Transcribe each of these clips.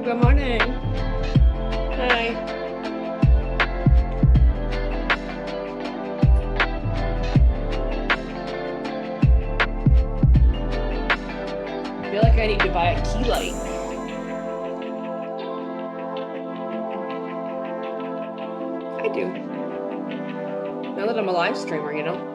good morning. Hi. I feel like I need to buy a key light. I do. Now that I'm a live streamer, you know?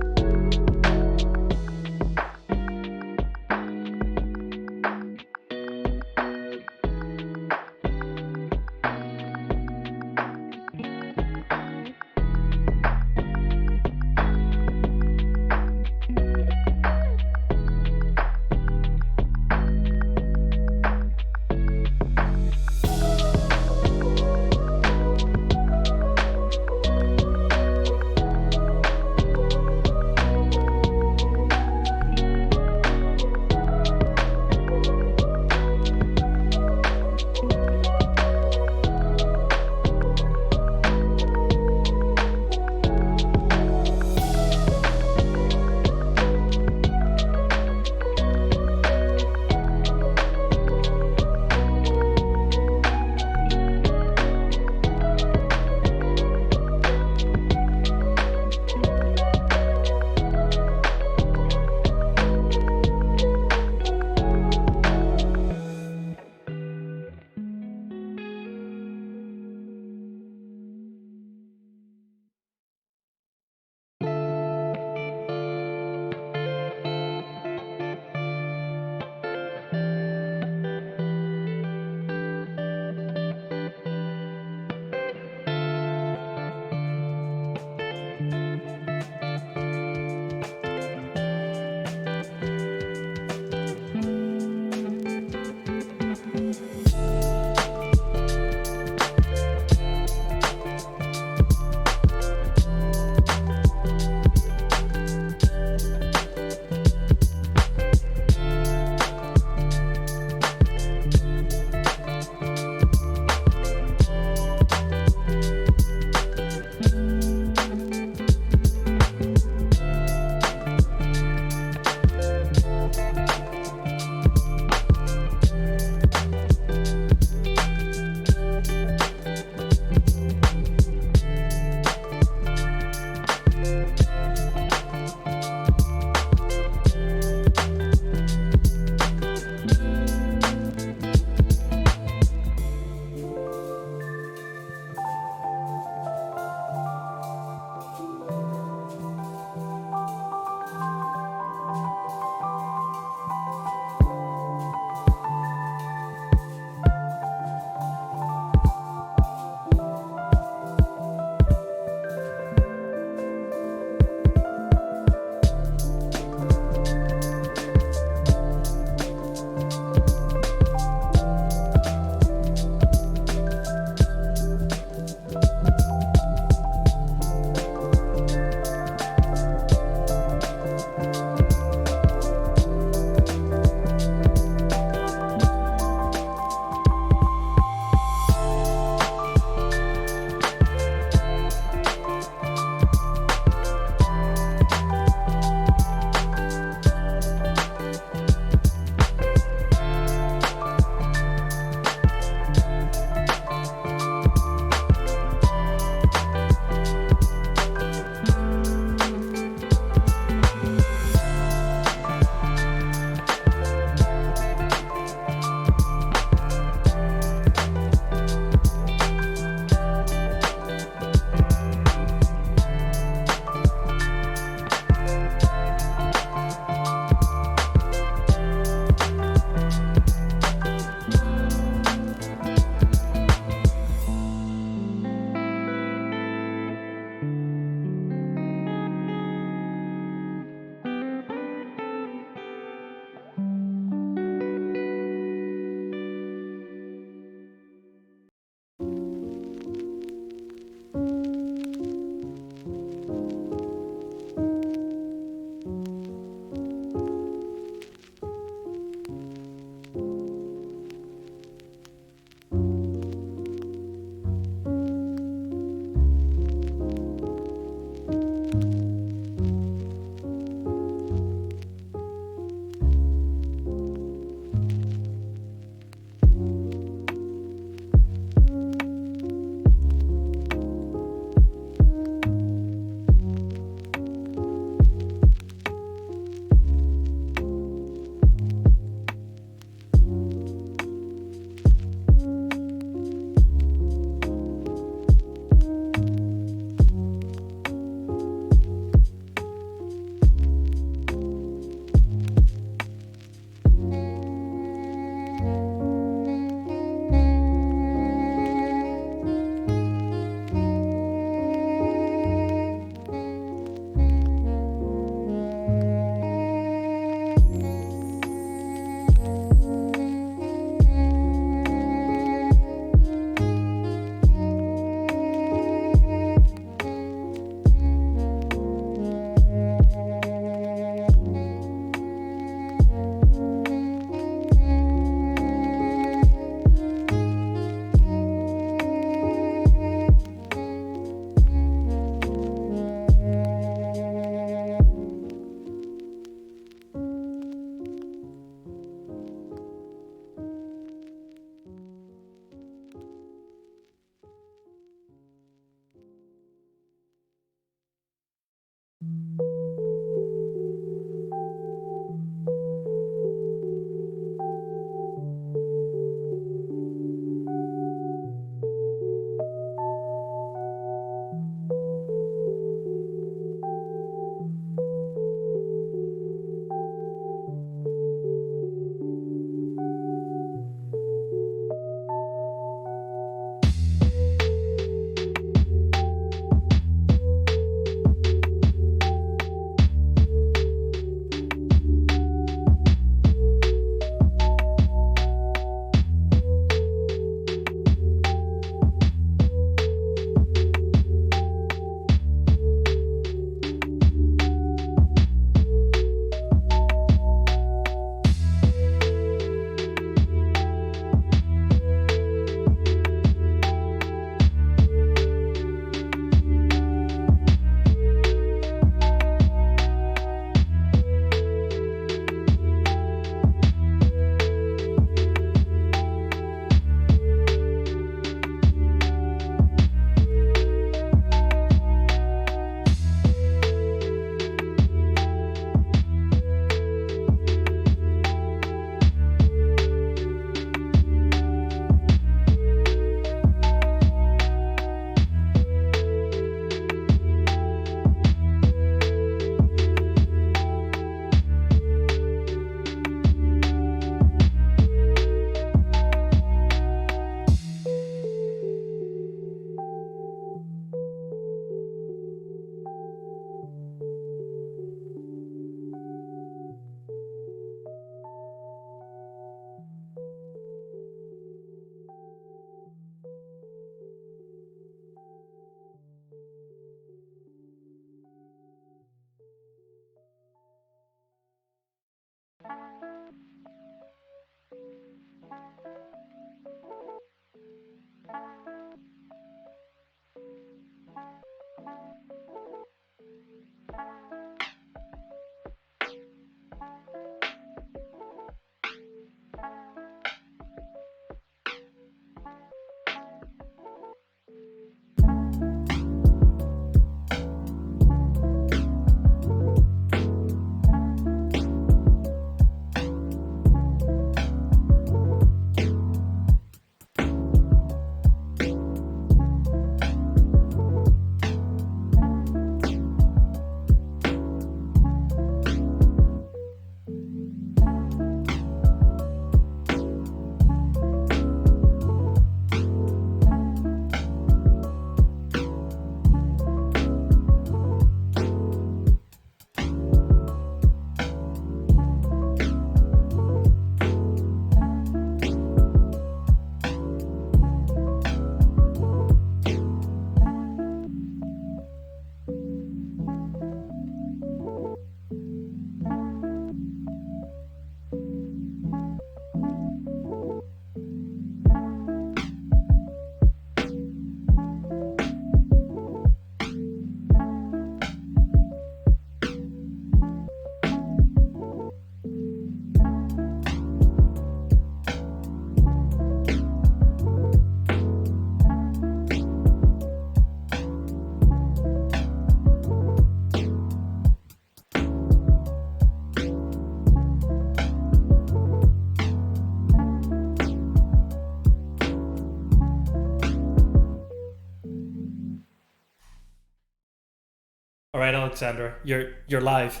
All right, Alexandra, you're live.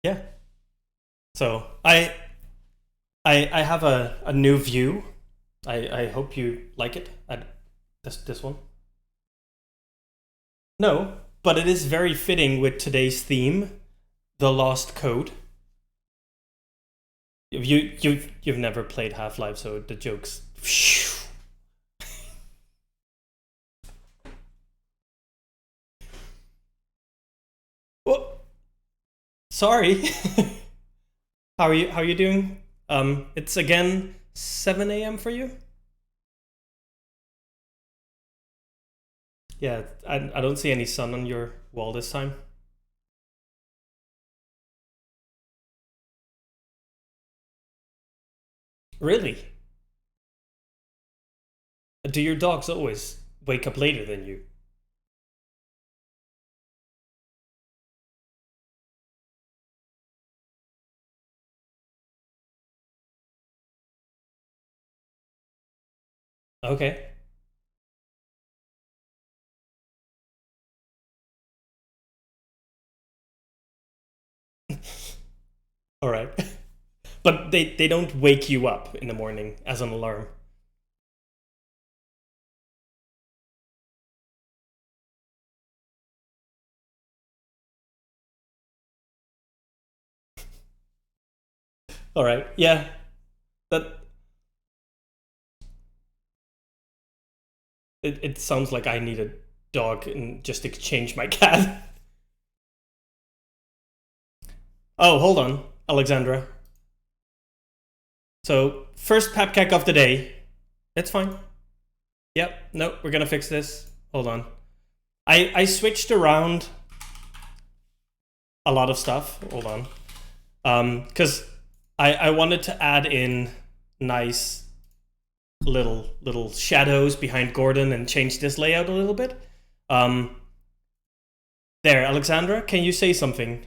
Yeah. So I have a new view. I hope you like it. This one. No, but it is very fitting with today's theme, the lost code. You've never played Half-Life, so the jokes. Oh, sorry. How are you doing? It's again 7 a.m. for you? Yeah, I don't see any sun on your wall this time. Really? Do your dogs always wake up later than you? Okay. All right. But they don't wake you up in the morning as an alarm. All right. Yeah. That it sounds like I need a dog and just exchange my cat. Oh, hold on, Alexandra. So first papcack of the day. It's fine. Yep. No, we're gonna fix this. Hold on. I switched around a lot of stuff. Hold on. Because I wanted to add in nice little shadows behind Gordon and change this layout a little bit. Um, there, Alexandra, can you say something?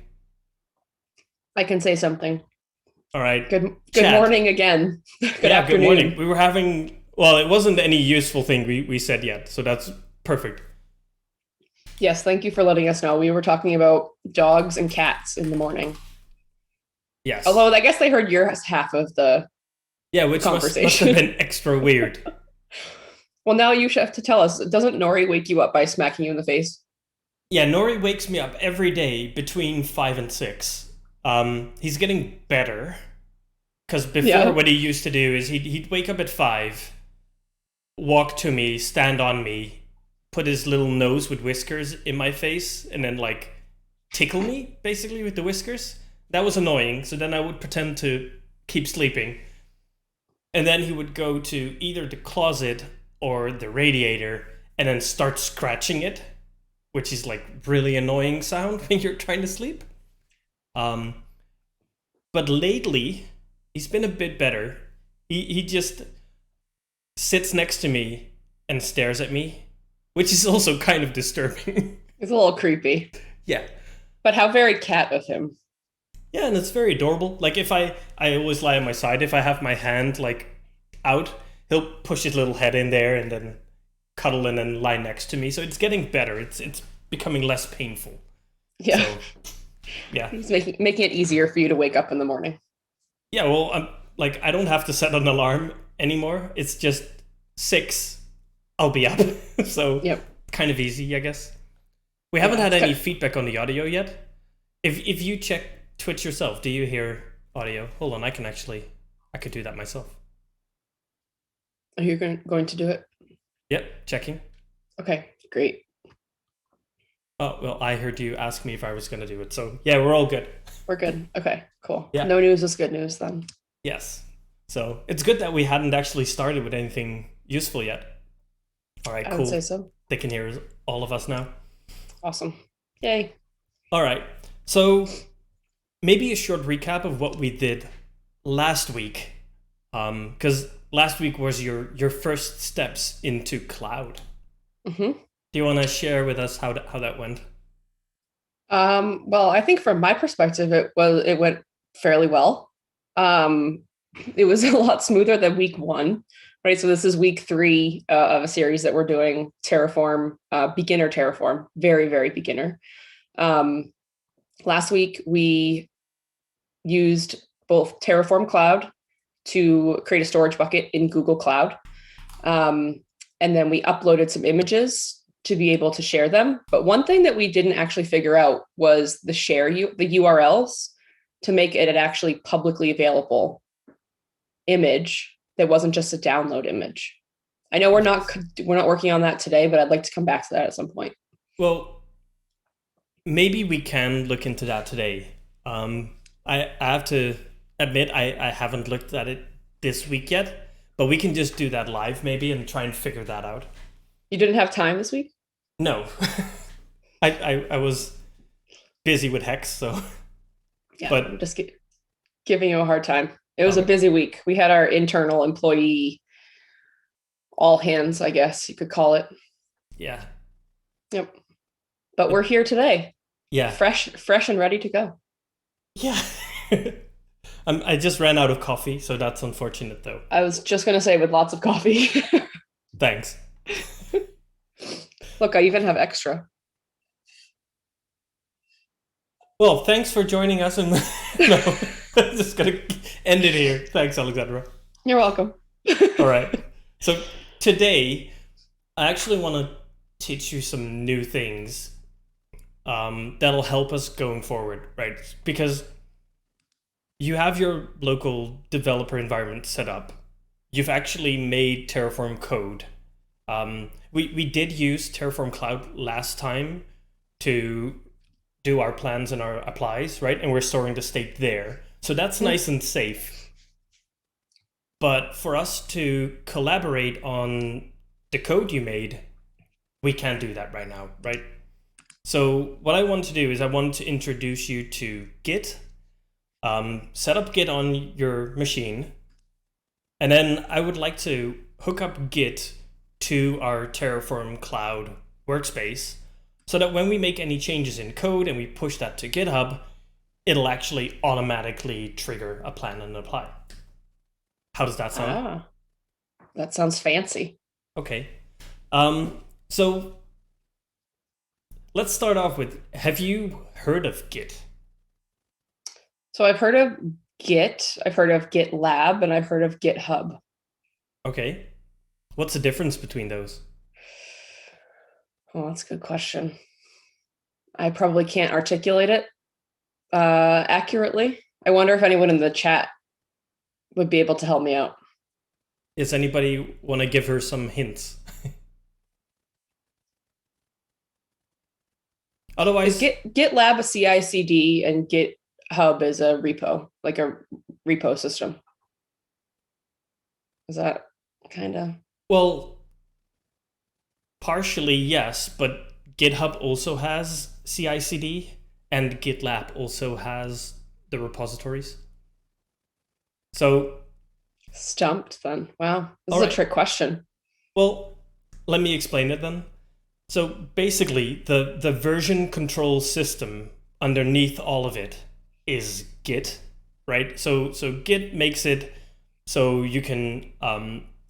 I can say something. All right. Good Chat. morning again. Good Yeah, afternoon. good morning. We were having, well, it wasn't any useful thing we said yet, so that's perfect. Yes, thank you for letting us know. We were talking about dogs and cats in the morning. Yes. Although I guess they heard your half of the Yeah, which must have conversation. been extra weird. Well, now you should have to tell us. Doesn't Nori wake you up by smacking you in the face? Yeah, Nori wakes me up every day between 5 and 6. He's getting better. Because before, Yeah. what he used to do is he'd wake up at 5, walk to me, stand on me, put his little nose with whiskers in my face, and then like tickle me basically with the whiskers. That was annoying. So then I would pretend to keep sleeping, and then he would go to either the closet or the radiator and then start scratching it, which is like really annoying sound when you're trying to sleep. Um, but lately he's been a bit better. He just sits next to me and stares at me, which is also kind of disturbing. It's a little creepy. Yeah. But how very cat of him. Yeah, and it's very adorable. Like if I always lie on my side. If I have my hand like out, he'll push his little head in there and then cuddle and then lie next to me. So it's getting better. It's becoming less painful. Yeah. So, yeah. He's making it easier for you to wake up in the morning. Yeah, well, I'm like I don't have to set an alarm anymore. It's just 6. I'll be up. So Yep. kind of easy, I guess. We haven't had it's any good. feedback on the audio yet. If you check Twitch yourself, do you hear audio? Hold on, I could do that myself. Are you going to do it? Yep, checking. Okay, great. Oh, well, I heard you ask me if I was going to do it. So, yeah, we're all good. We're good. Okay, cool. Yeah. No news is good news then. Yes. So, it's good that we hadn't actually started with anything useful yet. All right, I cool. would say so. They can hear all of us now. Awesome. Yay. All right. So, maybe a short recap of what we did last week. Because last week was your first steps into cloud. Mm-hmm. Do you want to share with us how that went? Well, I think from my perspective, it went fairly well. Um, It was a lot smoother than week 1, right? So this is week 3 of a series that we're doing, Terraform, beginner Terraform, very, very beginner. Last week, we used both Terraform Cloud to create a storage bucket in Google Cloud. And then we uploaded some images to be able to share them. But one thing that we didn't actually figure out was the URLs to make it an actually publicly available image that wasn't just a download image. I know we're not working on that today, but I'd like to come back to that at some point. Well, maybe we can look into that today. I have to admit I haven't looked at it this week yet, but we can just do that live maybe and try and figure that out. You didn't have time this week? No. I was busy with Hex, so. Yeah, but I'm just giving you a hard time. It was a busy week. We had our internal employee all hands, I guess you could call it. Yeah. Yep. But we're here today. Yeah. Fresh and ready to go. Yeah. I just ran out of coffee, so that's unfortunate though. I was just going to say with lots of coffee. Thanks. Look, I even have extra. Well, thanks for joining us. And no, I'm just going to end it here. Thanks, Alexandra. You're welcome. All right. So today, I actually want to teach you some new things that'll help us going forward, right? Because you have your local developer environment set up. You've actually made Terraform code. We did use Terraform Cloud last time to do our plans and our applies, right? And we're storing the state there. So that's nice and safe. But for us to collaborate on the code you made, we can't do that right now, right? So what I want to do is I want to introduce you to Git, set up Git on your machine, and then I would like to hook up Git to our Terraform Cloud workspace so that when we make any changes in code and we push that to GitHub, it'll actually automatically trigger a plan and apply. How does that sound? That sounds fancy. Okay. So let's start off with, have you heard of Git? So I've heard of Git, I've heard of GitLab, and I've heard of GitHub. Okay. What's the difference between those? Oh, that's a good question. I probably can't articulate it accurately. I wonder if anyone in the chat would be able to help me out. Does anybody want to give her some hints? Otherwise, GitLab a CI/CD and GitHub is a repo, like a repo system. Is that kind of? Well, partially yes, but GitHub also has CI/CD and GitLab also has the repositories. So stumped then. Wow, this is a trick question. Well, let me explain it then. So basically, the version control system underneath all of it is Git, right? So Git makes it so you can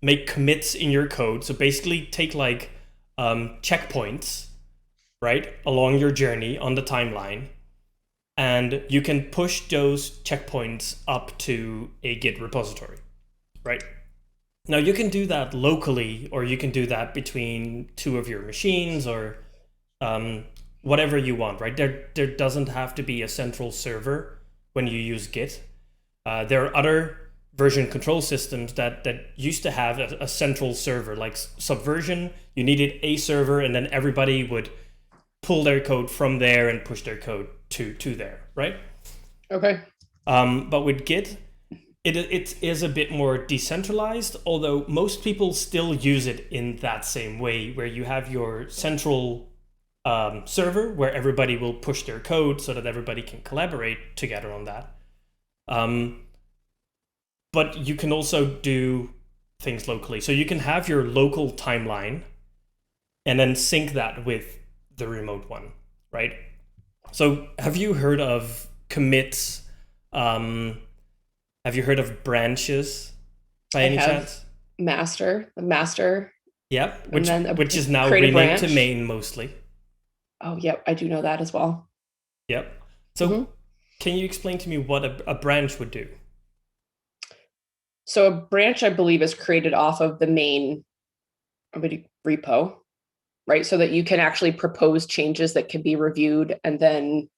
make commits in your code. So basically take like checkpoints, right, along your journey on the timeline. And you can push those checkpoints up to a Git repository, right? Now you can do that locally, or you can do that between two of your machines, or whatever you want, right? There doesn't have to be a central server when you use Git. There are other version control systems that used to have a central server, like Subversion. You needed a server, and then everybody would pull their code from there and push their code to there, right? Okay. But with Git, it is a bit more decentralized, although most people still use it in that same way, where you have your central server where everybody will push their code so that everybody can collaborate together on that. But you can also do things locally. So you can have your local timeline and then sync that with the remote one, right? So have you heard of commits? Have Have you heard of branches by I any have chance? the master, Yep, and then which is now create a renamed to branch. main mostly. Oh, yep, I do know that as well. Yep. So Hmm. can you explain to me what a branch would do? So a branch, I believe, is created off of the main repo, right? So that you can actually propose changes that can be reviewed and then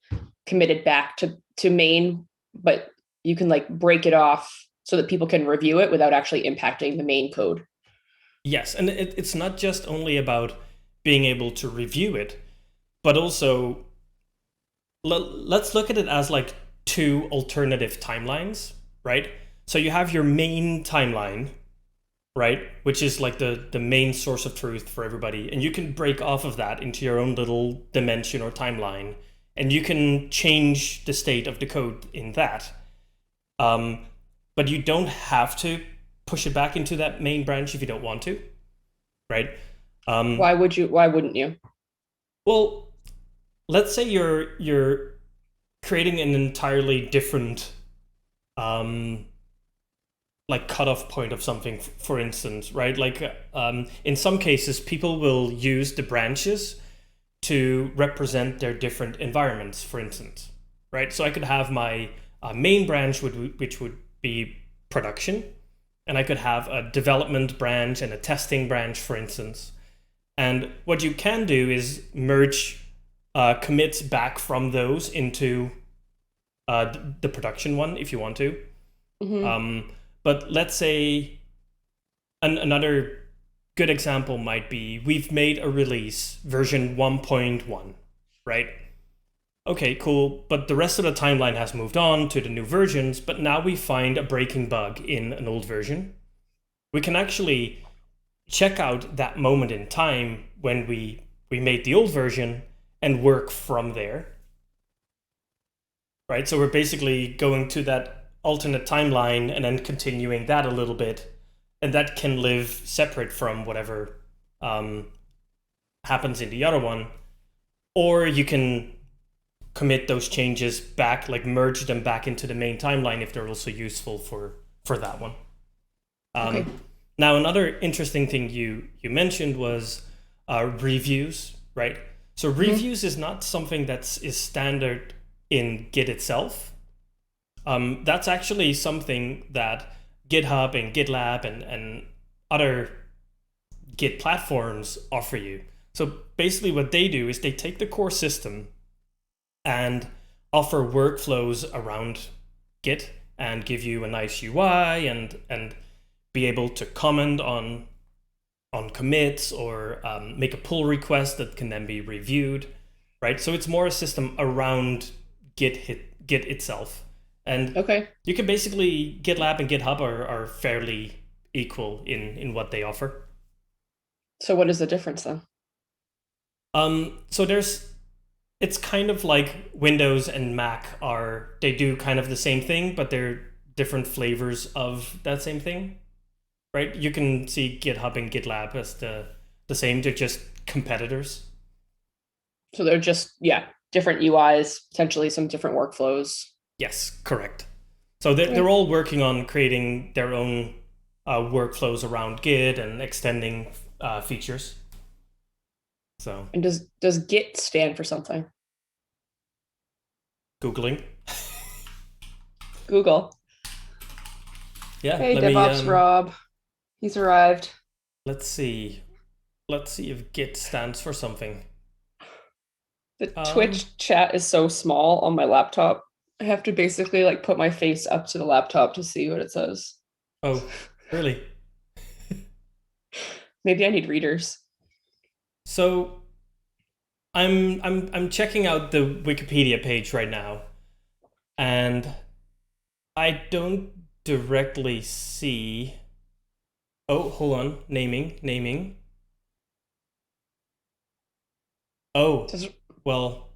committed back to main, but you can like break it off so that people can review it without actually impacting the main code. Yes, and it's not just only about being able to review it, but also let's look at it as like two alternative timelines, right? So you have your main timeline, right, which is like the main source of truth for everybody, and you can break off of that into your own little dimension or timeline, and you can change the state of the code in that. Um, but you don't have to push it back into that main branch if you don't want to, right? Um, Why wouldn't you? well, let's say you're creating an entirely different um, like cutoff point of something, for instance, right? Like in some cases, people will use the branches to represent their different environments, for instance, right? So I could have my main branch, which would be production, and I could have a development branch and a testing branch, for instance. And what you can do is merge commits back from those into the production one if you want to. Hmm. Um, but let's say another good example might be we've made a release version 1.1, right? Okay, cool. But the rest of the timeline has moved on to the new versions, but now we find a breaking bug in an old version. We can actually check out that moment in time when we made the old version and work from there, right? So we're basically going to that alternate timeline and then continuing that a little bit, and that can live separate from whatever um, happens in the other one. Or you can commit those changes back, like merge them back into the main timeline if they're also useful for that one. Okay. Now, another interesting thing you mentioned was reviews, right? So Hmm. reviews is not something is standard in Git itself. That's actually something that GitHub and GitLab and other Git platforms offer you. So basically, what they do is they take the core system and offer workflows around Git and give you a nice UI and be able to comment on commits or make a pull request that can then be reviewed, right? So it's more a system around Git itself. And Okay. you can basically GitLab and GitHub are fairly equal in what they offer. So what is the difference then? So it's kind of like Windows and Mac they do kind of the same thing, but they're different flavors of that same thing, right? You can see GitHub and GitLab as the same. They're just competitors. So they're just, yeah, different UIs, potentially some different workflows. Yes, correct. So they're Okay. all working on creating their own workflows around Git and extending features. So And does Git stand for something? Googling. Google. Yeah, Hey, let me DevOps Rob. He's arrived. let's see. Let's see if Git stands for something. The Um, Twitch chat is so small on my laptop. I have to basically like put my face up to the laptop to see what it says. oh, really? Maybe I need readers. So I'm checking out the Wikipedia page right now, and I don't directly see. Oh, hold on. Naming. Oh, Does, well,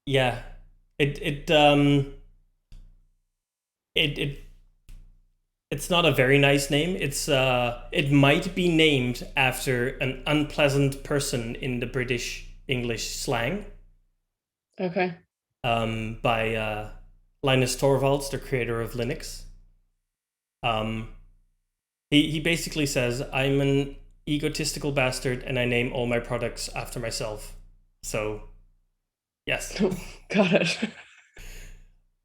yeah. It it um it it's not a very nice name. It might be named after an unpleasant person in the British English slang. okay. By Linus Torvalds, the creator of Linux. He basically says, I'm an egotistical bastard and I name all my products after myself. So, yes. Got it.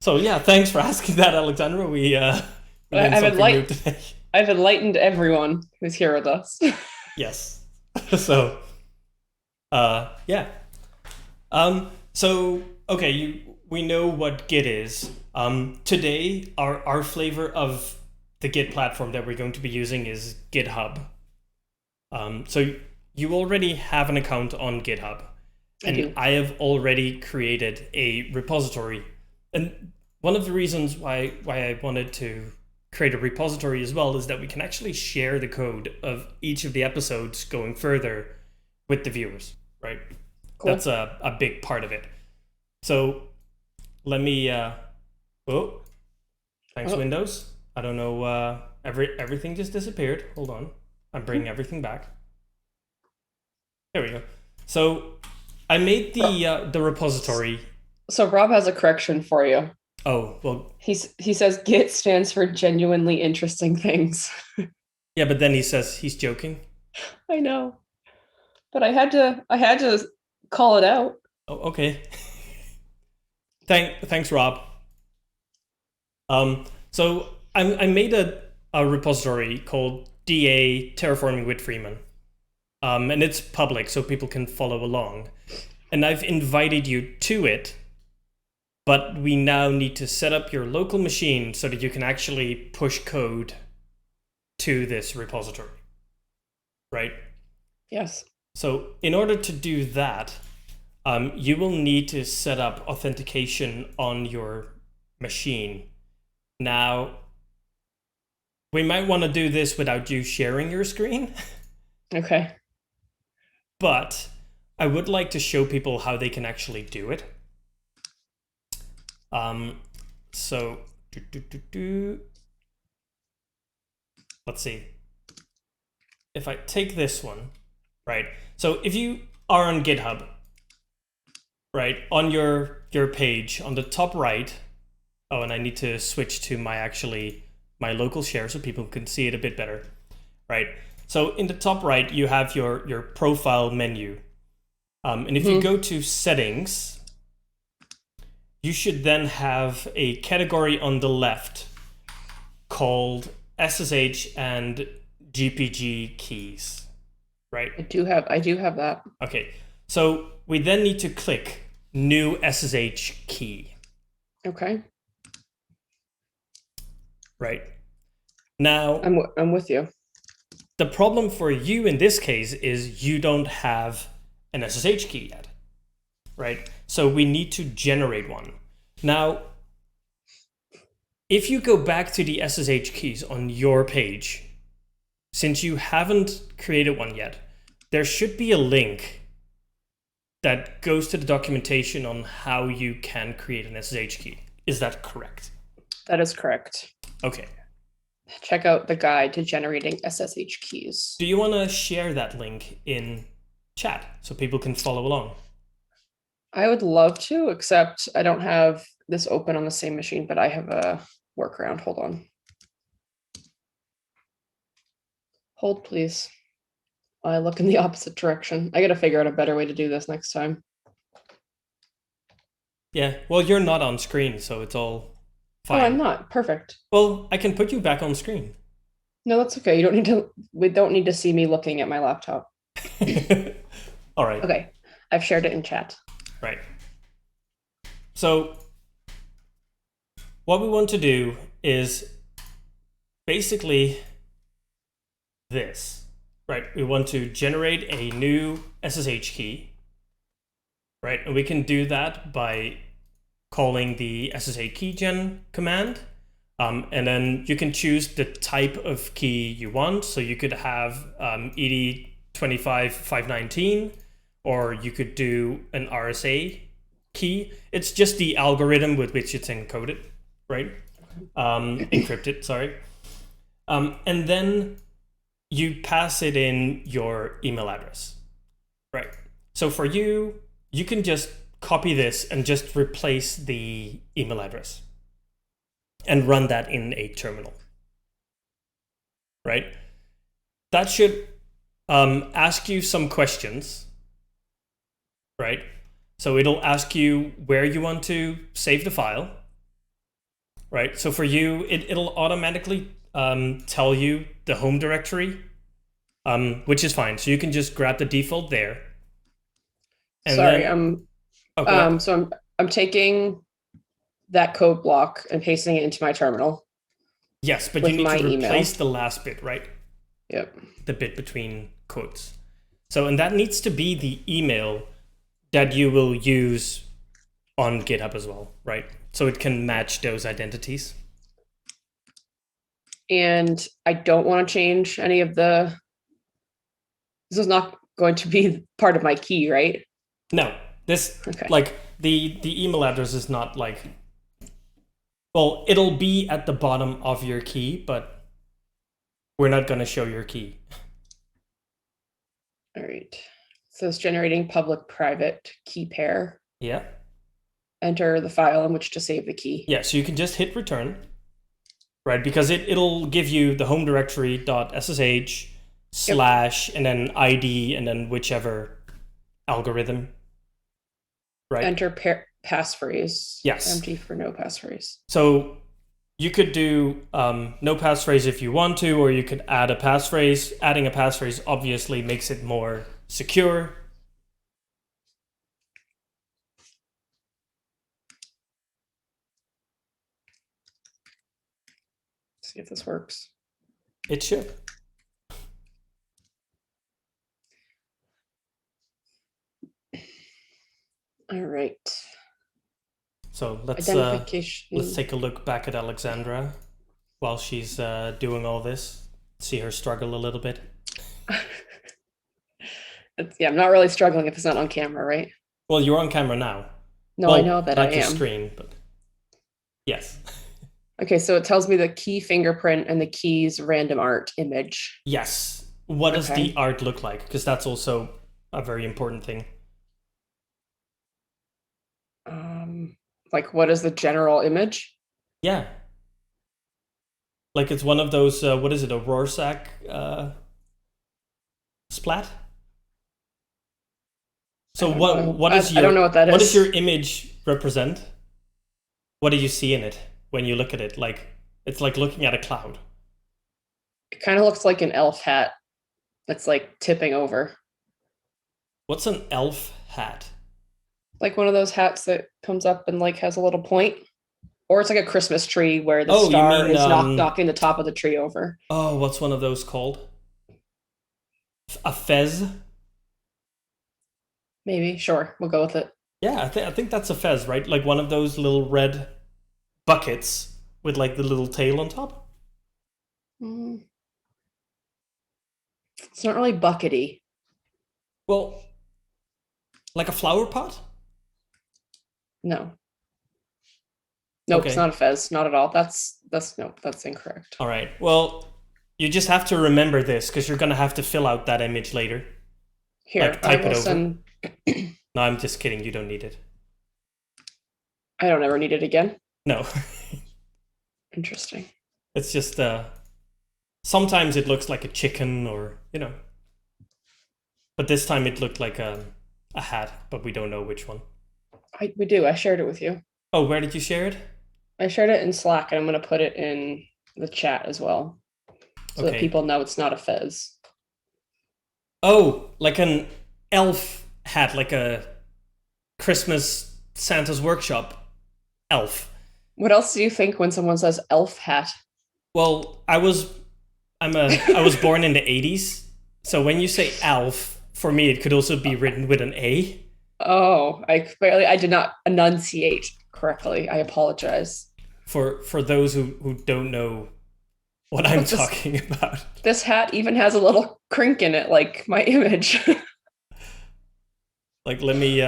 So yeah, thanks for asking that, Alexandra. We learned I've something new today. I've enlightened everyone who's here with us. Yes. So, yeah. So okay, we know what Git is. Today, our flavor of the Git platform that we're going to be using is GitHub. So you already have an account on GitHub, and I have already created a repository. And one of the reasons why I wanted to create a repository as well is that we can actually share the code of each of the episodes going further with the viewers, right? Cool. That's a big part of it. So let me, thanks Windows. I don't know, everything just disappeared. Hold on, I'm bringing everything back. There we go. So I made the repository. So Rob has a correction for you. Oh, well. He says Git stands for genuinely interesting things. Yeah, but then he says he's joking. I know. But I had to call it out. Oh, okay. Thanks, Rob. So I made a repository called DA Terraforming with Freeman. And it's public, so people can follow along. And I've invited you to it, but we now need to set up your local machine so that you can actually push code to this repository, right? Yes. So in order to do that, you will need to set up authentication on your machine. Now, we might want to do this without you sharing your screen. Okay. But I would like to show people how they can actually do it. So, let's see. If I take this one, right? So if you are on GitHub, right, on your page, on the top right, oh, and I need to switch to my local share so people can see it a bit better, right? So in the top right, you have your profile menu. And if you go to settings, you should then have a category on the left called SSH and GPG keys, right? I do have that. Okay, so we then need to click new SSH key. Okay. Right. Now, I'm with you. The problem for you in this case is you don't have an SSH key yet, right? So we need to generate one. Now, if you go back to the SSH keys on your page, since you haven't created one yet, there should be a link that goes to the documentation on how you can create an SSH key. Is that correct? That is correct. Okay. Check out the guide to generating SSH keys. Do you want to share that link in chat so people can follow along? I would love to, except I don't have this open on the same machine, but I have a workaround. Hold on. Hold, please. I look in the opposite direction. I got to figure out a better way to do this next time. Yeah, well, you're not on screen, so it's all fine. Oh, I'm not. Perfect. Well, I can put you back on screen. No, that's okay. You don't need to. We don't need to see me looking at my laptop. All right. Okay, I've shared it in chat. Right. So what we want to do is basically this, right? We want to generate a new SSH key, right? And we can do that by calling the SSH keygen command. And then you can choose the type of key you want. So you could have ED25519, or you could do an RSA key. It's just the algorithm with which it's encoded, right? Encrypted, sorry. And then you pass it in your email address, right? So for you, you can just copy this and just replace the email address, and run that in a terminal, right? That should ask you some questions, right? So it'll ask you where you want to save the file, right? So for you, it'll automatically tell you the home directory, which is fine. So you can just grab the default there. And Sorry, then, oh, so I'm taking that code block and pasting it into my terminal. yes, but you need to replace the last bit, right? Yep. The bit between quotes. So, and that needs to be the email that you will use on GitHub as well, right? So it can match those identities. And I don't want to change any of this is not going to be part of my key, right? No, this, okay. Like the email address is not like, well, it'll be at the bottom of your key, but we're not going to show your key. All right. So it's generating public-private key pair. Yeah. Enter the file in which to save the key. Yeah, so you can just hit return, right? Because it'll give you the home directory.ssh / and then ID and then whichever algorithm, right? Enter passphrase. Yes. Empty for no passphrase. So you could do no passphrase if you want to, or you could add a passphrase. Adding a passphrase obviously makes it more secure. See if this works. It should. All right. So let's take a look back at Alexandra while she's doing all this. See her struggle a little bit. Yeah, I'm not really struggling if it's not on camera, right? Well, you're on camera now. No, well, I know that I am. Your screen, but yes. Okay, so it tells me the key fingerprint and the key's random art image. Yes. What does the art look like? Because that's also a very important thing. Like, what is the general image? Yeah. Like it's one of those, what is it, a Rorschach splat? So what is your, I don't know what that is. What does your image represent? What do you see in it when you look at it? Like, it's like looking at a cloud. It kind of looks like an elf hat that's like tipping over. What's an elf hat? Like one of those hats that comes up and like has a little point. Or it's like a Christmas tree where the star is knocking the top of the tree over. Oh, what's one of those called? A fez? Maybe, sure. We'll go with it. Yeah, I think that's a fez, right? Like one of those little red buckets with like the little tail on top. It's not really buckety. Well, like a flower pot? No. Nope, It's not a fez. Not at all. That's incorrect. All right. Well, you just have to remember this because you're going to have to fill out that image later. Here, like, type it over. No, I'm just kidding. You don't need it. I don't ever need it again? No. Interesting. It's just, sometimes it looks like a chicken or, you know. But this time it looked like a hat, but we don't know which one. We do. I shared it with you. Oh, where did you share it? I shared it in Slack, and I'm going to put it in the chat as well, so that people know it's not a fez. Oh, like an elf hat, like a Christmas Santa's workshop elf. What else do you think when someone says elf hat? Well, I was born in the 80s, so when you say elf, for me it could also be written with an A. Oh, I did not enunciate correctly. I apologize. For those who don't know what I'm talking about. This hat even has a little crink in it, like my image. Like let me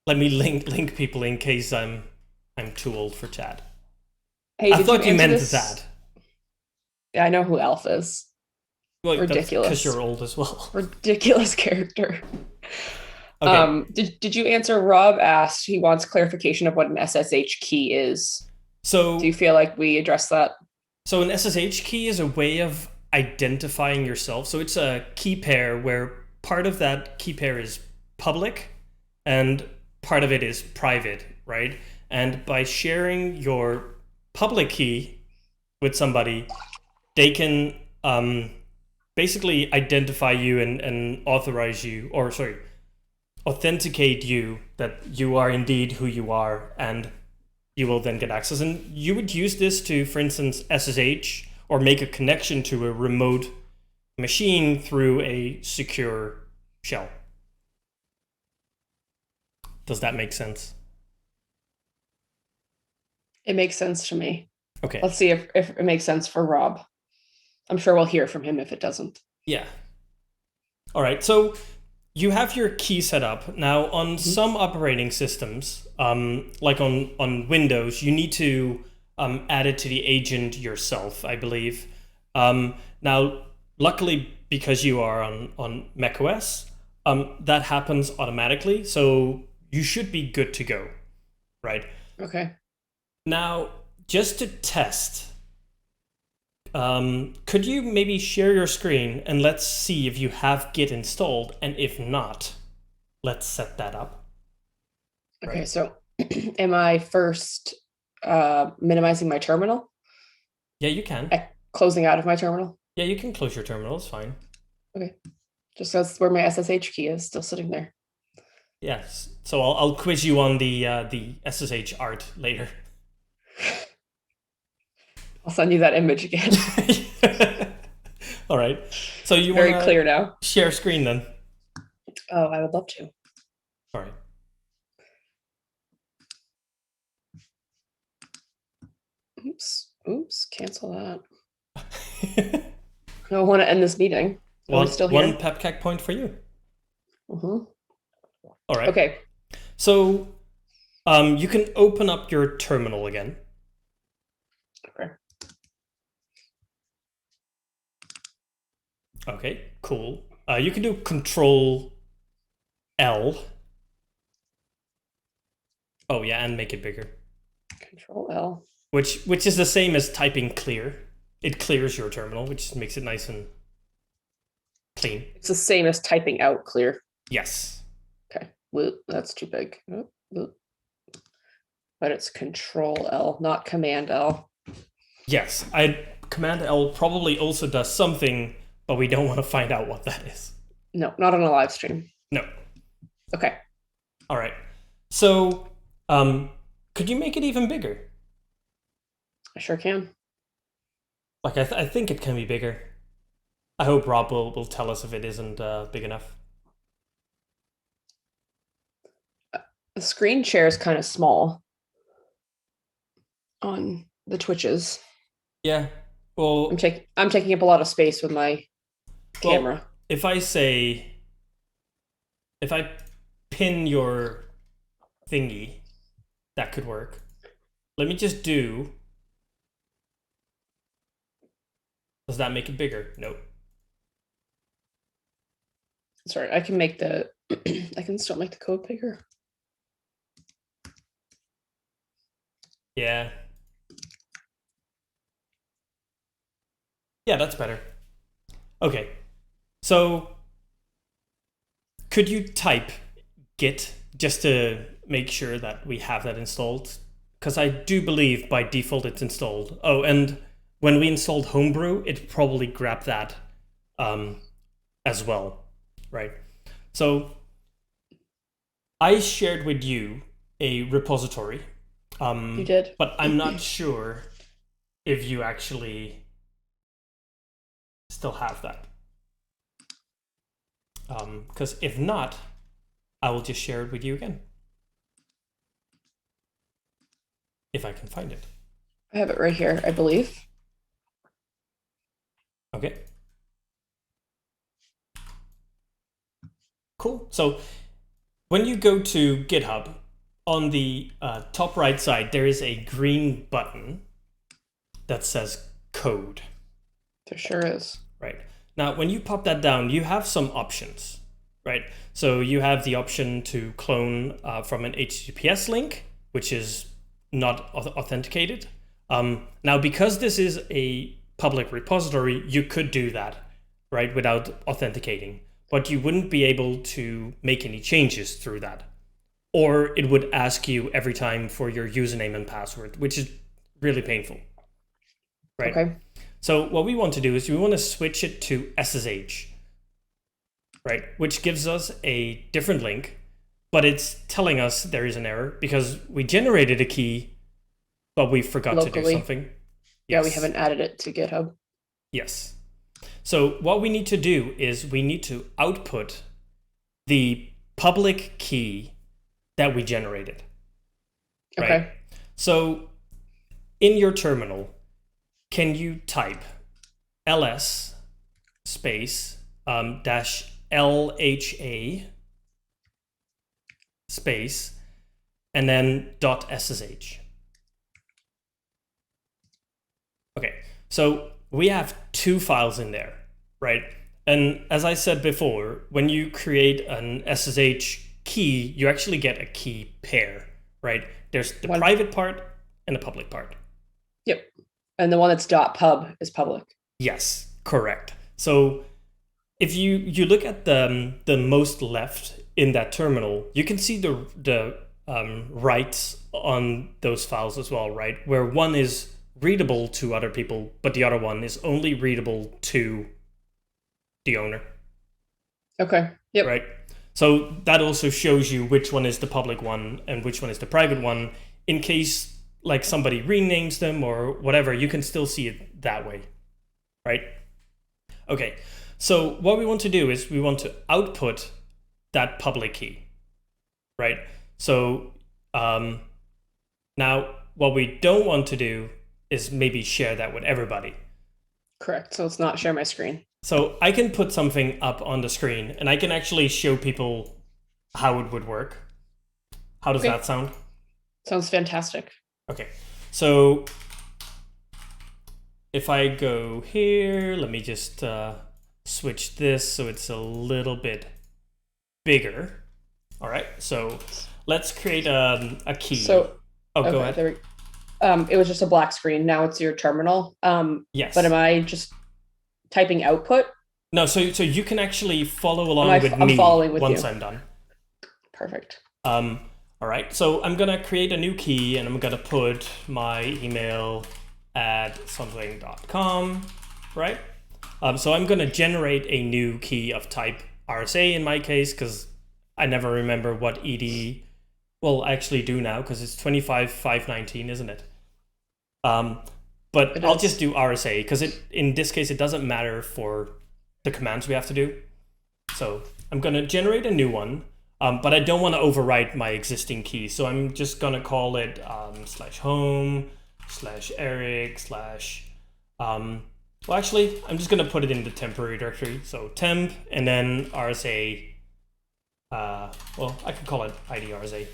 link people in case I'm too old for chat. Hey, I thought you meant that. Yeah, I know who Elf is. Well, ridiculous. Because you're old as well. Ridiculous character. Okay. Did you answer? Rob asked. He wants clarification of what an SSH key is. So Do you feel like we addressed that? So an SSH key is a way of identifying yourself. So it's a key pair where part of that key pair is public and part of it is private, right? And by sharing your public key with somebody, they can basically identify you and authorize you, or sorry, authenticate you that you are indeed who you are, and you will then get access. And you would use this to, for instance, SSH or make a connection to a remote machine through a secure shell. Does that make sense? It makes sense to me. Okay. Let's see if it makes sense for Rob. I'm sure we'll hear from him if it doesn't. Yeah. All right. So you have your key set up. Now, on some operating systems, like on Windows, you need to add it to the agent yourself, I believe. Now, luckily, because you are on macOS, that happens automatically. So you should be good to go, right? Okay. Now, just to test, could you maybe share your screen and let's see if you have Git installed, and if not, let's set that up. Okay, so am I first minimizing my terminal? Yeah, you can. Closing out of my terminal? Yeah, you can close your terminal, it's fine. Okay, just that's where my SSH key is, still sitting there. Yes, so I'll quiz you on the SSH art later. I'll send you that image again. All right. So you Very clear now. Share screen then. Oh, I would love to. All right. Oops, cancel that. I want to end this meeting. One here? pepcac point for you. Mm-hmm. All right. Okay. So you can open up your terminal again. Okay. Okay, cool. You can do Control L. Oh yeah, and make it bigger. Control L. Which is the same as typing clear. It clears your terminal, which makes it nice and clean. It's the same as typing out clear. Yes. Okay. Whoop, that's too big. Whoop, whoop. But it's Control L, not Command L. Yes, Command L probably also does something, but we don't want to find out what that is. No, not on a live stream. No. Okay. All right. So, could you make it even bigger? I sure can. Like, I think it can be bigger. I hope Rob will tell us if it isn't big enough. The screen share is kind of small on the Twitches. Yeah. Well, I'm taking up a lot of space with my camera. Well, if I pin your thingy, that could work. Let me just do. Does that make it bigger? Nope. Sorry, I can make the. I can still make the code bigger. Yeah. Yeah, that's better. Okay. So, could you type git just to make sure that we have that installed? Because I do believe by default it's installed. Oh, and when we installed Homebrew, it probably grabbed that as well, right? So, I shared with you a repository. You did. But I'm not sure if you actually still have that. Because if not, I will just share it with you again. If I can find it. I have it right here, I believe. Okay. Cool. So when you go to GitHub, on the top right side, there is a green button that says code. There sure is. Right. Now, when you pop that down, you have some options, right? So you have the option to clone from an HTTPS link, which is not authenticated. Now, because this is a public repository, you could do that, right, without authenticating, but you wouldn't be able to make any changes through that. Or it would ask you every time for your username and password, which is really painful, right? Okay. So what we want to do is we want to switch it to SSH, right? Which gives us a different link, but it's telling us there is an error because we generated a key, but we forgot to do Locally. something. Yeah, we Yes. haven't added it to GitHub. Yes. So what we need to do is we need to output the public key that we generated. Right? Okay. So in your terminal, can you type ls space dash lha space and then .ssh? Okay, so we have two files in there, right? And as I said before, when you create an SSH key, you actually get a key pair, right? There's the private part and the public part. Yep. And the one that's .pub is public. Yes, correct. So if you look at the most left in that terminal, you can see the writes on those files as well, right? Where one is readable to other people, but the other one is only readable to the owner. Okay. Yep. Right. So that also shows you which one is the public one and which one is the private one. In case like somebody renames them or whatever, you can still see it that way. Right. Okay. So what we want to do is we want to output that public key. Right. So now what we don't want to do is maybe share that with everybody. Correct. So it's not share my screen. So I can put something up on the screen and I can actually show people how it would work. How does that sound? Sounds fantastic. Okay. So if I go here, let me just switch this so it's a little bit bigger. All right. So let's create a key. So, go ahead. There it was just a black screen. Now it's your terminal. Yes. But am I just typing output? No, so you can actually follow along with me once I'm done. Perfect. All right, so I'm gonna create a new key and I'm gonna put my email at something.com, right? So I'm gonna generate a new key of type RSA in my case, because I never remember what ED, well, I actually do now, because it's 25.519, isn't it? But I'll just do RSA, because in this case, it doesn't matter for the commands we have to do. So I'm gonna generate a new one, but I don't want to overwrite my existing key. So I'm just gonna call it /home/Eric/ well, actually, I'm just gonna put it in the temporary directory. So temp and then RSA. Well, I can call it ID RSA,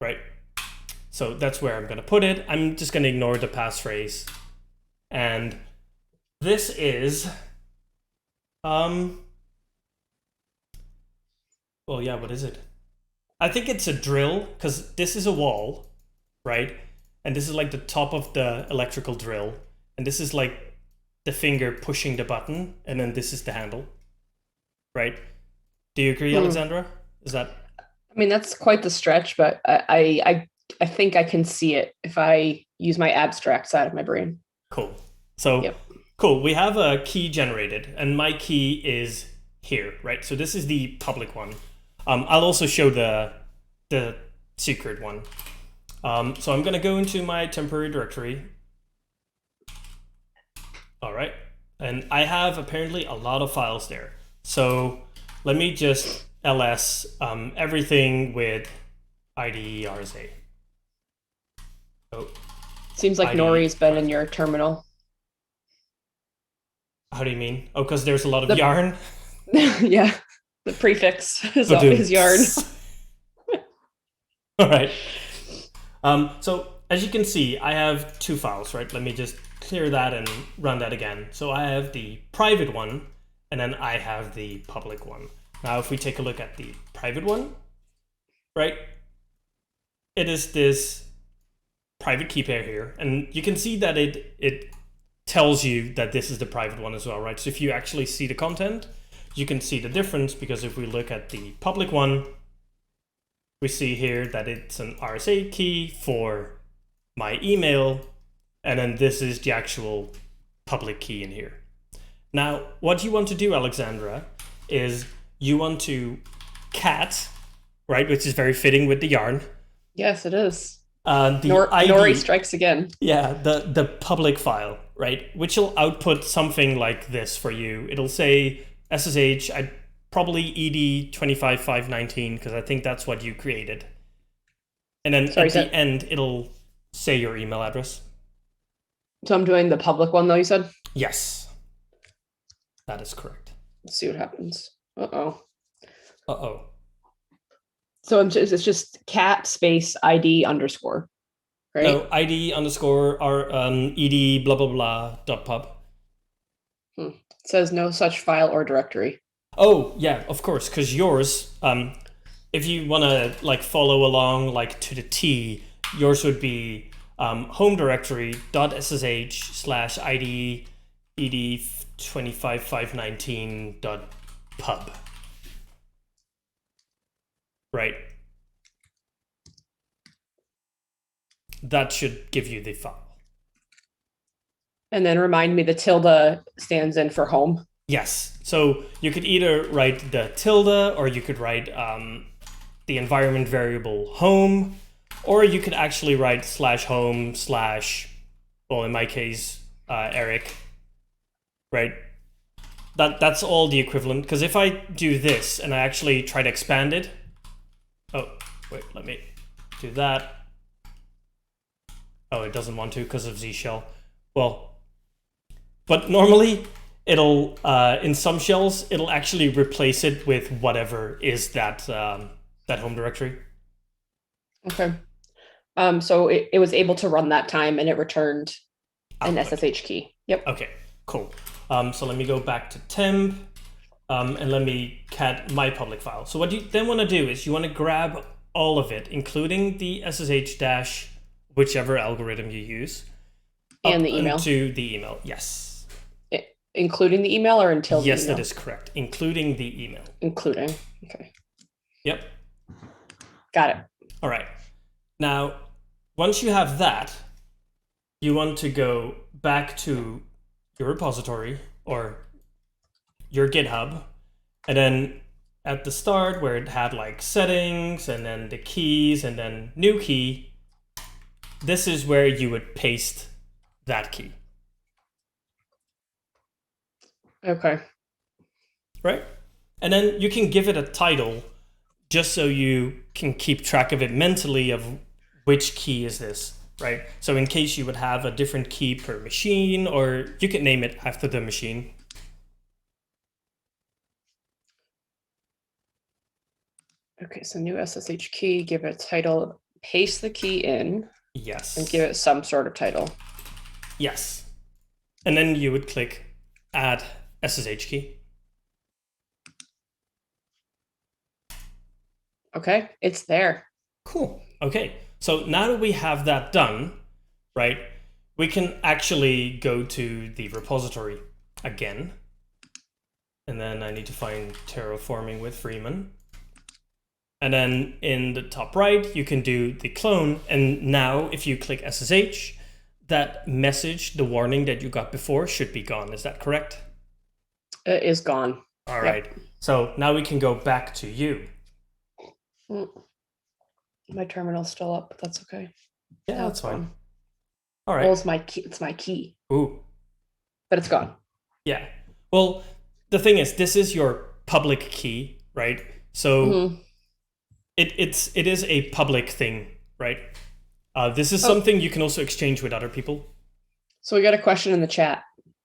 right? So that's where I'm gonna put it. I'm just gonna ignore the passphrase, and this is well, yeah, what is it? I think it's a drill, because this is a wall, right? And this is like the top of the electrical drill. And this is like the finger pushing the button. And then this is the handle, right? Do you agree, Alexandra? Is that? I mean, that's quite the stretch, but I think I can see it if I use my abstract side of my brain. Cool. So, cool. We have a key generated, and my key is here, right? So this is the public one. I'll also show the secret one. So I'm gonna go into my temporary directory. All right, and I have apparently a lot of files there. So let me just ls everything with ID RSA. So seems like Nori's been in your terminal. How do you mean? Oh, because there's a lot of yarn. Yeah. The prefix is always yarn. All right. So as you can see, I have two files, right? Let me just clear that and run that again. So I have the private one, and then I have the public one. Now, if we take a look at the private one, right? It is this private key pair here, and you can see that it tells you that this is the private one as well, right? So if you actually see the content, you can see the difference, because if we look at the public one, we see here that it's an RSA key for my email, and then this is the actual public key in here. Now, what you want to do, Alexandra, is you want to cat, right, which is very fitting with the yarn. Yes, it is. The ID, Nori strikes again. yeah, the public file, right, which will output something like this for you. It'll say SSH, probably ED25519, because I think that's what you created. And then at the end, it'll say your email address. So I'm doing the public one, though, you said? Yes. That is correct. Let's see what happens. Uh-oh. Uh-oh. So it's just cat space ID underscore, right? No, ID underscore or ed blah blah blah dot pub. It says no such file or directory. Oh yeah, of course, because yours, if you want to like follow along like to the T, yours would be home directory .ssh / id ed25519.pub. Right. That should give you the file. And then remind me the tilde stands in for home. Yes. So you could either write the tilde, or you could write the environment variable home, or you could actually write /home / well, in my case, Eric. Right. That's all the equivalent. Because if I do this and I actually try to expand it, oh wait, let me do that. Oh, it doesn't want to because of Z shell. Well, but normally it'll in some shells it'll actually replace it with whatever is that that home directory. Okay. So it was able to run that time, and it returned an SSH key. Yep. Okay, cool. So let me go back to temp, and let me cat my public file. So what you then want to do is you want to grab all of it, including the SSH dash, whichever algorithm you use, and the email. To the email, yes. Including the email or until the email? Yes, that is correct. Including the email. Including. Okay. Yep. Got it. All right. Now, once you have that, you want to go back to your repository or your GitHub, and then at the start where it had like settings and then the keys and then new key, this is where you would paste that key. Okay. Right? And then you can give it a title just so you can keep track of it mentally of which key is this, right? So in case you would have a different key per machine, or you can name it after the machine. Okay, so new SSH key, give it a title, paste the key in. Yes. And give it some sort of title. Yes. And then you would click add SSH key. Okay, it's there. Cool. Okay, so now that we have that done, right, we can actually go to the repository again. And then I need to find Terraforming with Freeman. And then in the top right, you can do the clone. And now if you click SSH, that message, the warning that you got before, should be gone. Is that correct? It is gone. All right. Yep. So now we can go back to you. My terminal's still up, but that's okay. Yeah, that's fine. All right. Well, it's my key. It's my key. Ooh. But it's gone. Yeah. Well, the thing is, this is your public key, right? So it is a public thing, right? This is something you can also exchange with other people. So we got a question in the chat.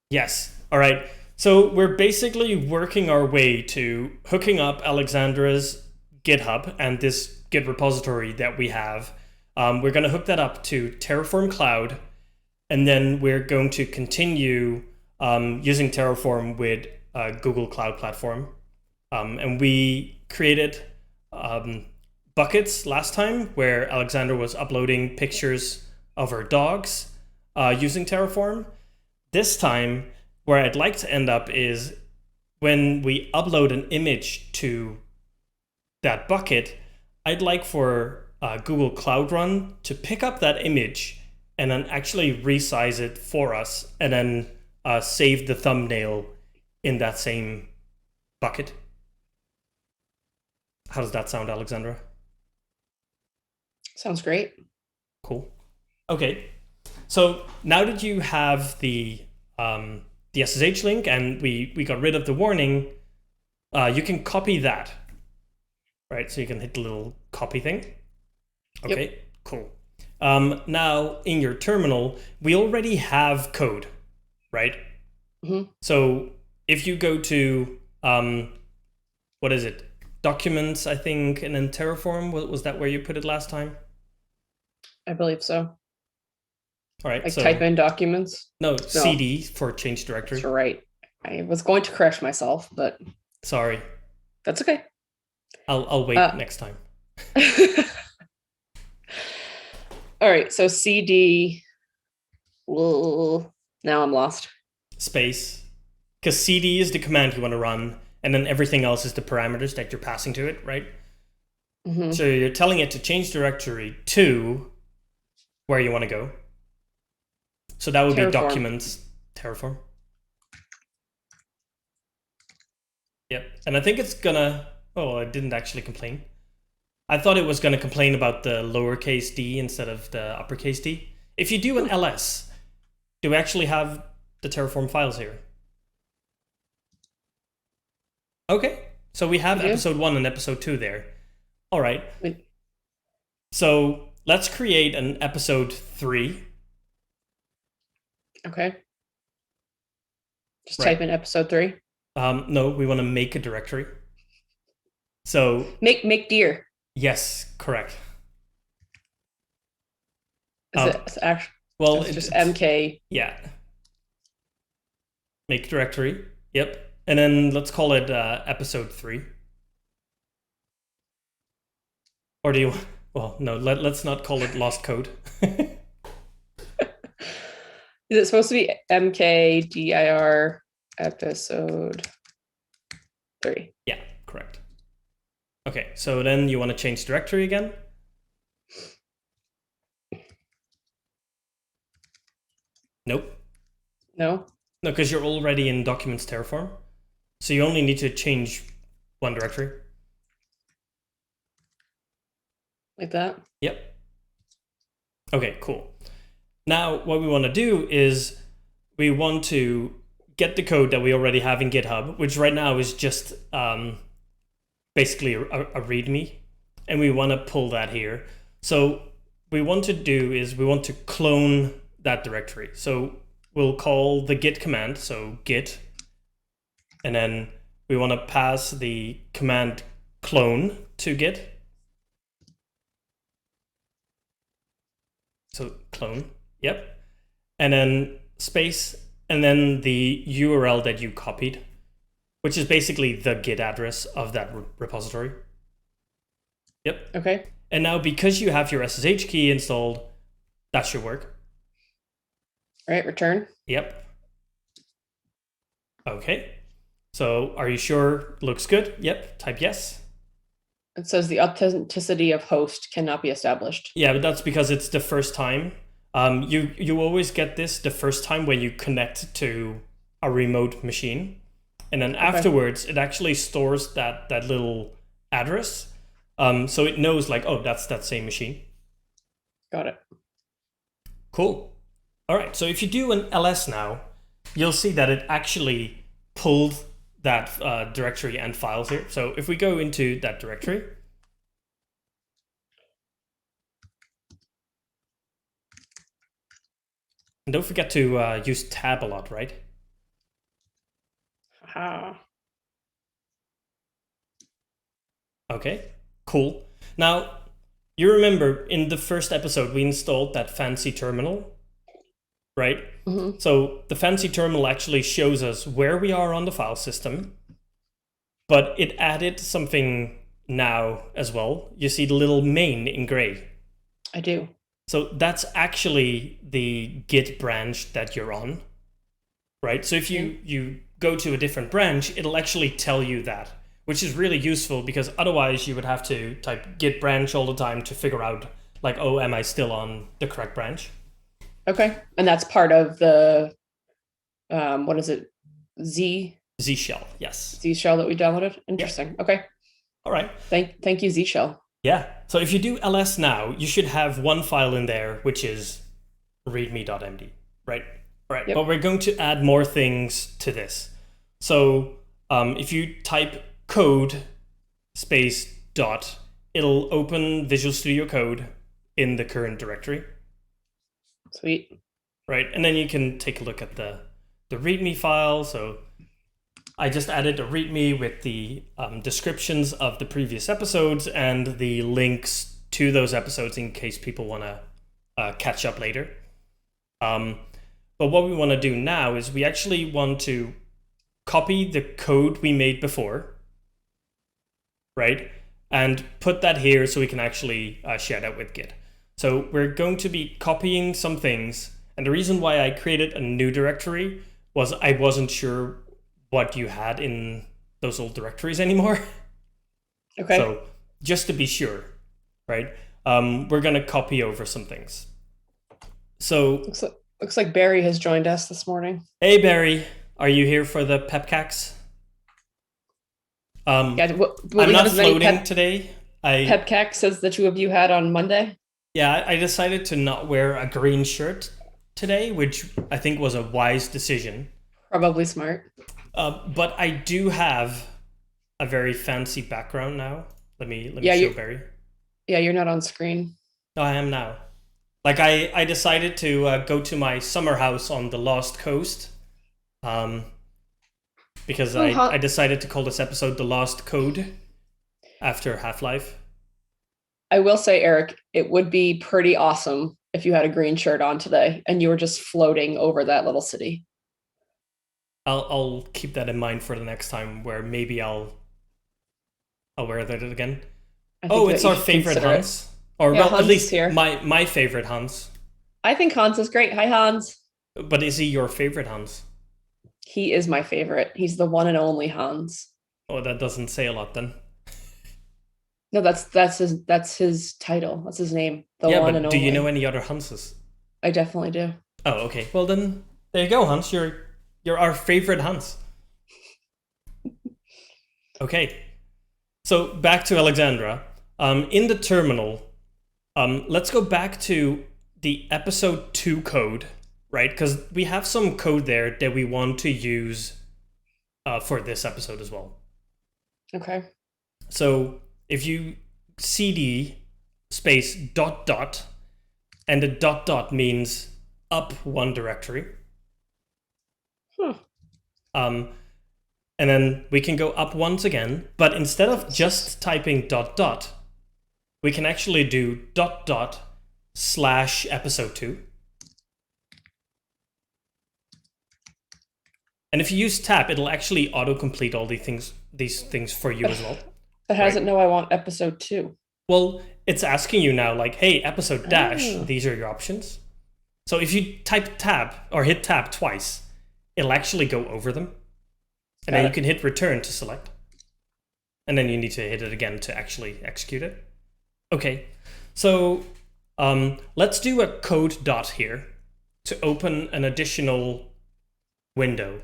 Yes. All right. So we're basically working our way to hooking up Alexandra's GitHub and this Git repository that we have. We're going to hook that up to Terraform Cloud, and then we're going to continue using Terraform with Google Cloud Platform. And we created buckets last time where Alexandra was uploading pictures of our dogs using Terraform. This time, where I'd like to end up is when we upload an image to that bucket, I'd like for Google Cloud Run to pick up that image and then actually resize it for us and then save the thumbnail in that same bucket. How does that sound, Alexandra? Sounds great. Cool. Okay. So now that you have the SSH link and we got rid of the warning, you can copy that. Right, so you can hit the little copy thing. Okay, yep. Cool. Now in your terminal, we already have code, right? Mm-hmm. So if you go to, what is it? Documents, I think, and then Terraform, was that where you put it last time? I believe so. All right. Like so, type in documents? No, CD for change directory. That's right. I was going to crash myself, but... Sorry. That's okay. I'll wait next time. All right, so CD... Well, now I'm lost. Space. Because CD is the command you want to run, and then everything else is the parameters that you're passing to it, right? Mm-hmm. So you're telling it to change directory to where you want to go. So that would be documents, Terraform. Yep. And I think it's gonna... Oh, it didn't actually complain. I thought it was gonna complain about the lowercase d instead of the uppercase d. If you do an ls, do we actually have the Terraform files here? Okay. So we have episode 1 and episode 2 there. All right. So let's create an episode 3. Okay. Just type in episode 3. No, we want to make a directory. So make deer. Yes, correct. Is it actually? Well, it's just MK. Yeah. Make directory. Yep. And then let's call it episode 3. Or do you? Well, no. Let's not call it lost code. Is it supposed to be MKDIR episode 3? Yeah, correct. Okay, so then you want to change directory again? Nope. No? No, because you're already in Documents Terraform. So you only need to change one directory. Like that? Yep. Okay, cool. Now, what we want to do is we want to get the code that we already have in GitHub, which right now is just basically a README, and we want to pull that here. So we want to do is we want to clone that directory. So we'll call the git command, so git, and then we want to pass the command clone to git. So clone, yep. And then space, and then the URL that you copied, which is basically the git address of that repository. Yep. Okay. And now because you have your SSH key installed, that should work. All right, return. Yep. Okay. So are you sure? Looks good. Yep. Type yes. It says the authenticity of host cannot be established. Yeah, but that's because it's the first time. You always get this the first time when you connect to a remote machine. And then afterwards, it actually stores that little address. So it knows like, oh, that's that same machine. Got it. Cool. All right. So if you do an ls now, you'll see that it actually pulled that directory and files here. So if we go into that directory, and don't forget to use tab a lot, right? Okay, cool. Now, you remember in the first episode, we installed that fancy terminal, right? Mm-hmm. So the fancy terminal actually shows us where we are on the file system, but it added something now as well. You see the little main in gray. I do. So that's actually the Git branch that you're on, right? So if you go to a different branch, it'll actually tell you that, which is really useful because otherwise you would have to type git branch all the time to figure out like, oh, am I still on the correct branch? Okay. And that's part of the, what is it? Z Z-shell, yes. shell that we downloaded. Interesting. Okay. All right. Thank you, Z shell. Yeah. So if you do ls now, you should have one file in there, which is readme.md, right? All right. Yep. But we're going to add more things to this. So if you type code space dot, it'll open Visual Studio Code in the current directory. Sweet. Right. And then you can take a look at the README file. So I just added a README with the descriptions of the previous episodes and the links to those episodes in case people want to catch up later. But what we want to do now is we actually want to copy the code we made before, right? And put that here so we can actually share that with Git. So we're going to be copying some things. And the reason why I created a new directory was I wasn't sure what you had in those old directories anymore. Okay. So just to be sure, right? We're going to copy over some things. So looks like Barry has joined us this morning. Hey, Barry, are you here for the pepcax? Yeah, I'm not floating today. Pepcax as the two of you had on Monday. Yeah, I decided to not wear a green shirt today, which I think was a wise decision. Probably smart. But I do have a very fancy background now. Let me show Barry. Yeah, you're not on screen. No, I am now. Like I decided to go to my summer house on the Lost Coast. Because I decided to call this episode The Lost Code after Half-Life. I will say, Eric, it would be pretty awesome if you had a green shirt on today and you were just floating over that little city. I'll keep that in mind for the next time where maybe I'll wear that again. Oh, it's our favorite Hans. Or yeah, well, Hans at least here. My favorite Hans. I think Hans is great. Hi, Hans. But is he your favorite Hans? He is my favorite. He's the one and only Hans. Oh, that doesn't say a lot then. No, that's his title. That's his name. The one and only. Do you know any other Hanses? I definitely do. Oh, okay. Well then, there you go, Hans. You're our favorite Hans. Okay. So back to Alexandra. In the terminal, let's go back to the episode 2 code, right? Because we have some code there that we want to use for this episode as well. Okay. So if you cd space ... and the ... means up one directory. And then we can go up once again, but instead of just typing ... we can actually do ... / episode 2. And if you use tab, it'll actually autocomplete all these things for you as well. But how does it know I want episode 2? Well, it's asking you now, like, hey, episode -, these are your options. So if you type tab or hit tab twice, it'll actually go over them. And then you can hit return to select. And then you need to hit it again to actually execute it. Okay, so let's do a code dot here to open an additional window.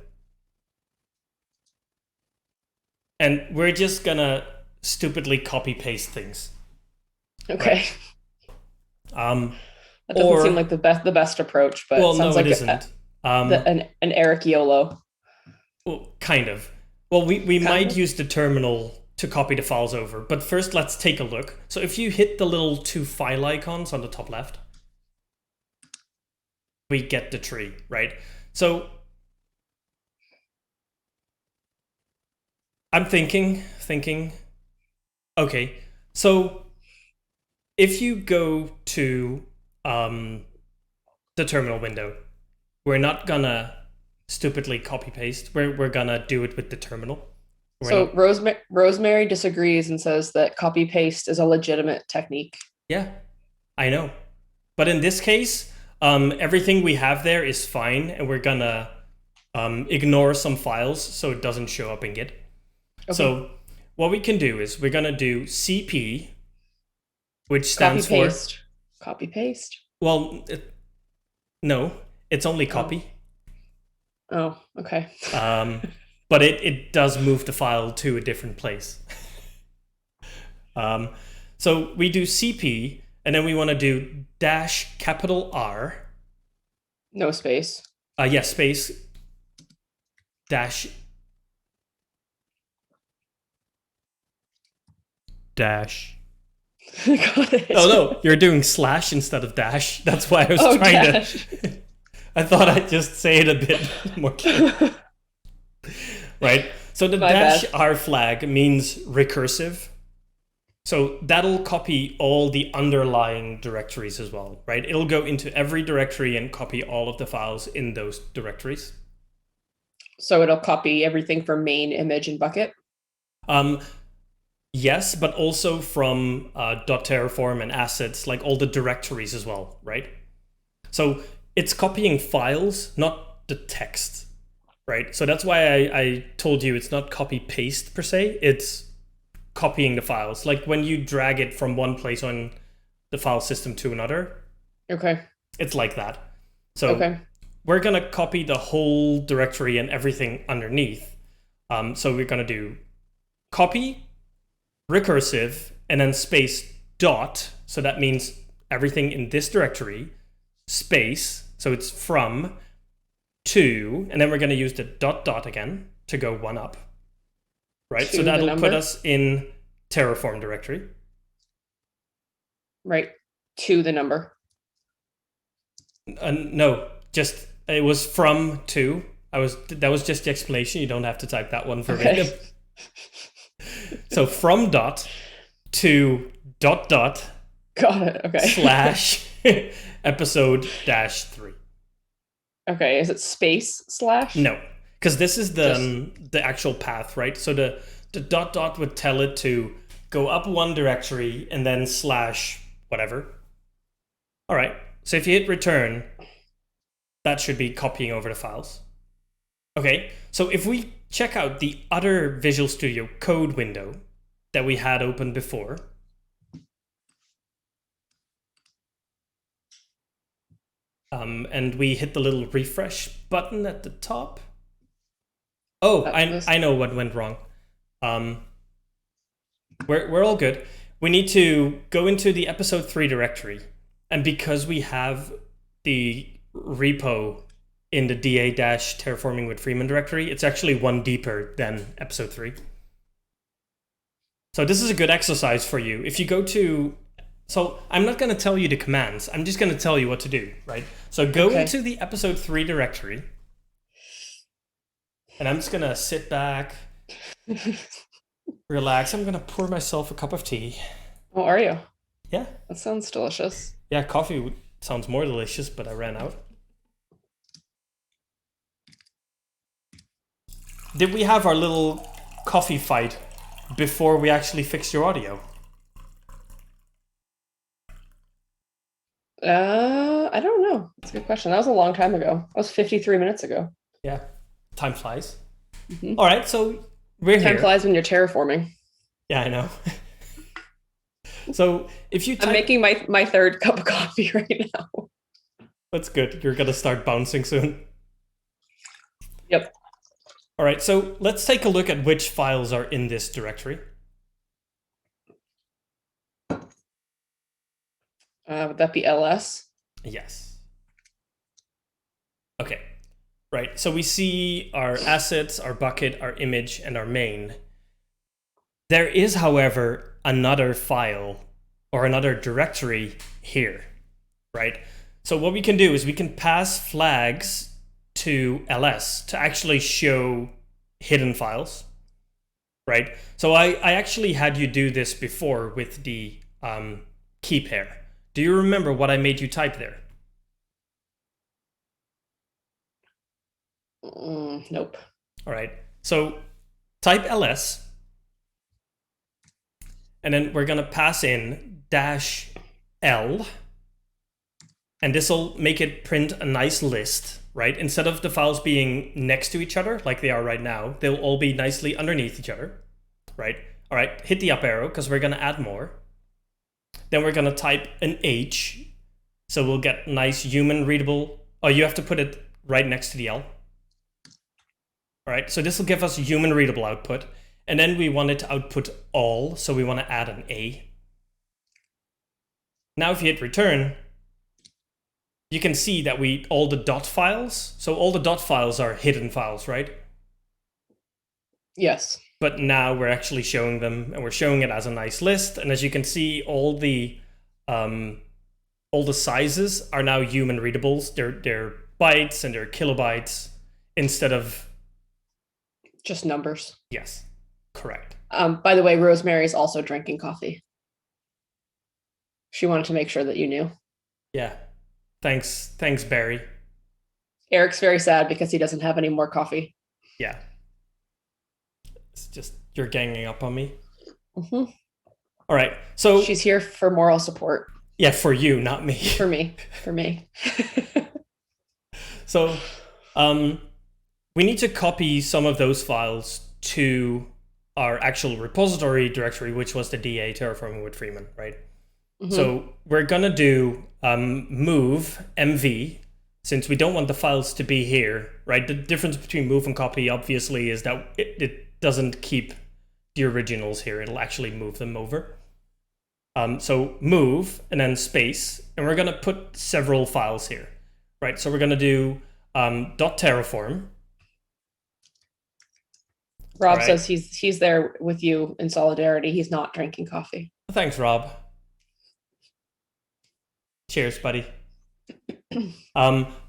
And we're just gonna stupidly copy paste things. Okay. Right? That doesn't seem like the best approach, but well, it sounds no, like it isn't. An Eric YOLO. Well, kind of. Well, we might use the terminal to copy the files over, but first let's take a look. So if you hit the little 2 file icons on the top left, we get the tree, right? So I'm thinking, okay, so if you go to the terminal window, we're not gonna stupidly copy paste. We're gonna do it with the terminal. So Rosemary disagrees and says that copy paste is a legitimate technique. Yeah, I know. But in this case, everything we have there is fine, and we're gonna ignore some files so it doesn't show up in Git. Okay. So what we can do is we're gonna do cp, which stands for copy paste. Well, no, it's only copy. Oh, okay. But it does move the file to a different place. So we do cp, and then we want to do -R. No space. Yes, space dash dash. Got it. Oh no, you're doing slash instead of dash. That's why I was trying dash. To. I thought I'd just say it a bit more clear. Right? So the -R flag means recursive. So that'll copy all the underlying directories as well, right? It'll go into every directory and copy all of the files in those directories. So it'll copy everything from main, image, and bucket? Yes, but also from .terraform and assets, like all the directories as well, right? So it's copying files, not the text, right? So that's why I told you it's not copy-paste per se, it's copying the files. Like when you drag it from one place on the file system to another. Okay. It's like that. So we're going to copy the whole directory and everything underneath. So we're going to do copy, recursive, and then space dot. So that means everything in this directory, space. So it's from, to, and then we're going to use the dot again to go one up. Right, so that'll put us in Terraform directory. Right, to the number. No, just it was from to. That was just the explanation. You don't have to type that one verbatim. So from dot to dot. Got it. Okay. Slash episode -3. Okay, is it space slash? No. Because this is the actual path, right? So the dot would tell it to go up one directory and then slash whatever. All right. So if you hit return, that should be copying over the files. Okay. So if we check out the other Visual Studio Code window that we had open before. And we hit the little refresh button at the top. Oh, I know what went wrong. We're all good. We need to go into the episode 3 directory. And because we have the repo in the DA-Terraforming with Freeman directory, it's actually one deeper than episode 3. So this is a good exercise for you. If you go to... So I'm not going to tell you the commands. I'm just going to tell you what to do, right? So go into the episode 3 directory. And I'm just going to sit back, relax. I'm going to pour myself a cup of tea. Oh, are you? Yeah. That sounds delicious. Yeah, coffee sounds more delicious, but I ran out. Did we have our little coffee fight before we actually fixed your audio? I don't know. That's a good question. That was a long time ago. That was 53 minutes ago. Yeah. Time flies. Mm-hmm. All right, so we're here. Time flies when you're terraforming. Yeah, I know. So if you I'm making my third cup of coffee right now. That's good. You're going to start bouncing soon. Yep. All right, so let's take a look at which files are in this directory. Would that be ls? Yes. Okay. Right, so we see our assets, our bucket, our image, and our main. There is, however, another file or another directory here, right? So what we can do is we can pass flags to ls to actually show hidden files, right? So I actually had you do this before with the key pair. Do you remember what I made you type there? Nope. All right. So type ls, and then we're going to pass in -l, And this will make it print a nice list, right? Instead of the files being next to each other like they are right now, they'll all be nicely underneath each other, right? All right, hit the up arrow because we're going to add more. Then we're going to type an H. So we'll get nice human readable. Oh, you have to put it right next to the L. All right, so this will give us human readable output. And then we want it to output all. So we want to add an A. Now if you hit return, you can see that all the dot files, so all the dot files are hidden files, right? Yes. But now we're actually showing them, and we're showing it as a nice list. And as you can see, all the sizes are now human readables. They're bytes and they're kilobytes instead of just numbers. Yes, correct. By the way, Rosemary is also drinking coffee. She wanted to make sure that you knew. Yeah. Thanks, Barry. Eric's very sad because he doesn't have any more coffee. Yeah. It's just, you're ganging up on me. Mm-hmm. All right. So she's here for moral support. Yeah, for you, not me. For me. So we need to copy some of those files to our actual repository directory, which was the DA Terraforming with Freeman, right? Mm-hmm. So we're going to do move MV, since we don't want the files to be here, right? The difference between move and copy, obviously, is that it doesn't keep the originals here. It'll actually move them over. So move, and then space, and we're going to put several files here, right? So we're going to do .terraform. Rob says he's there with you in solidarity. He's not drinking coffee. Thanks, Rob. Cheers, buddy.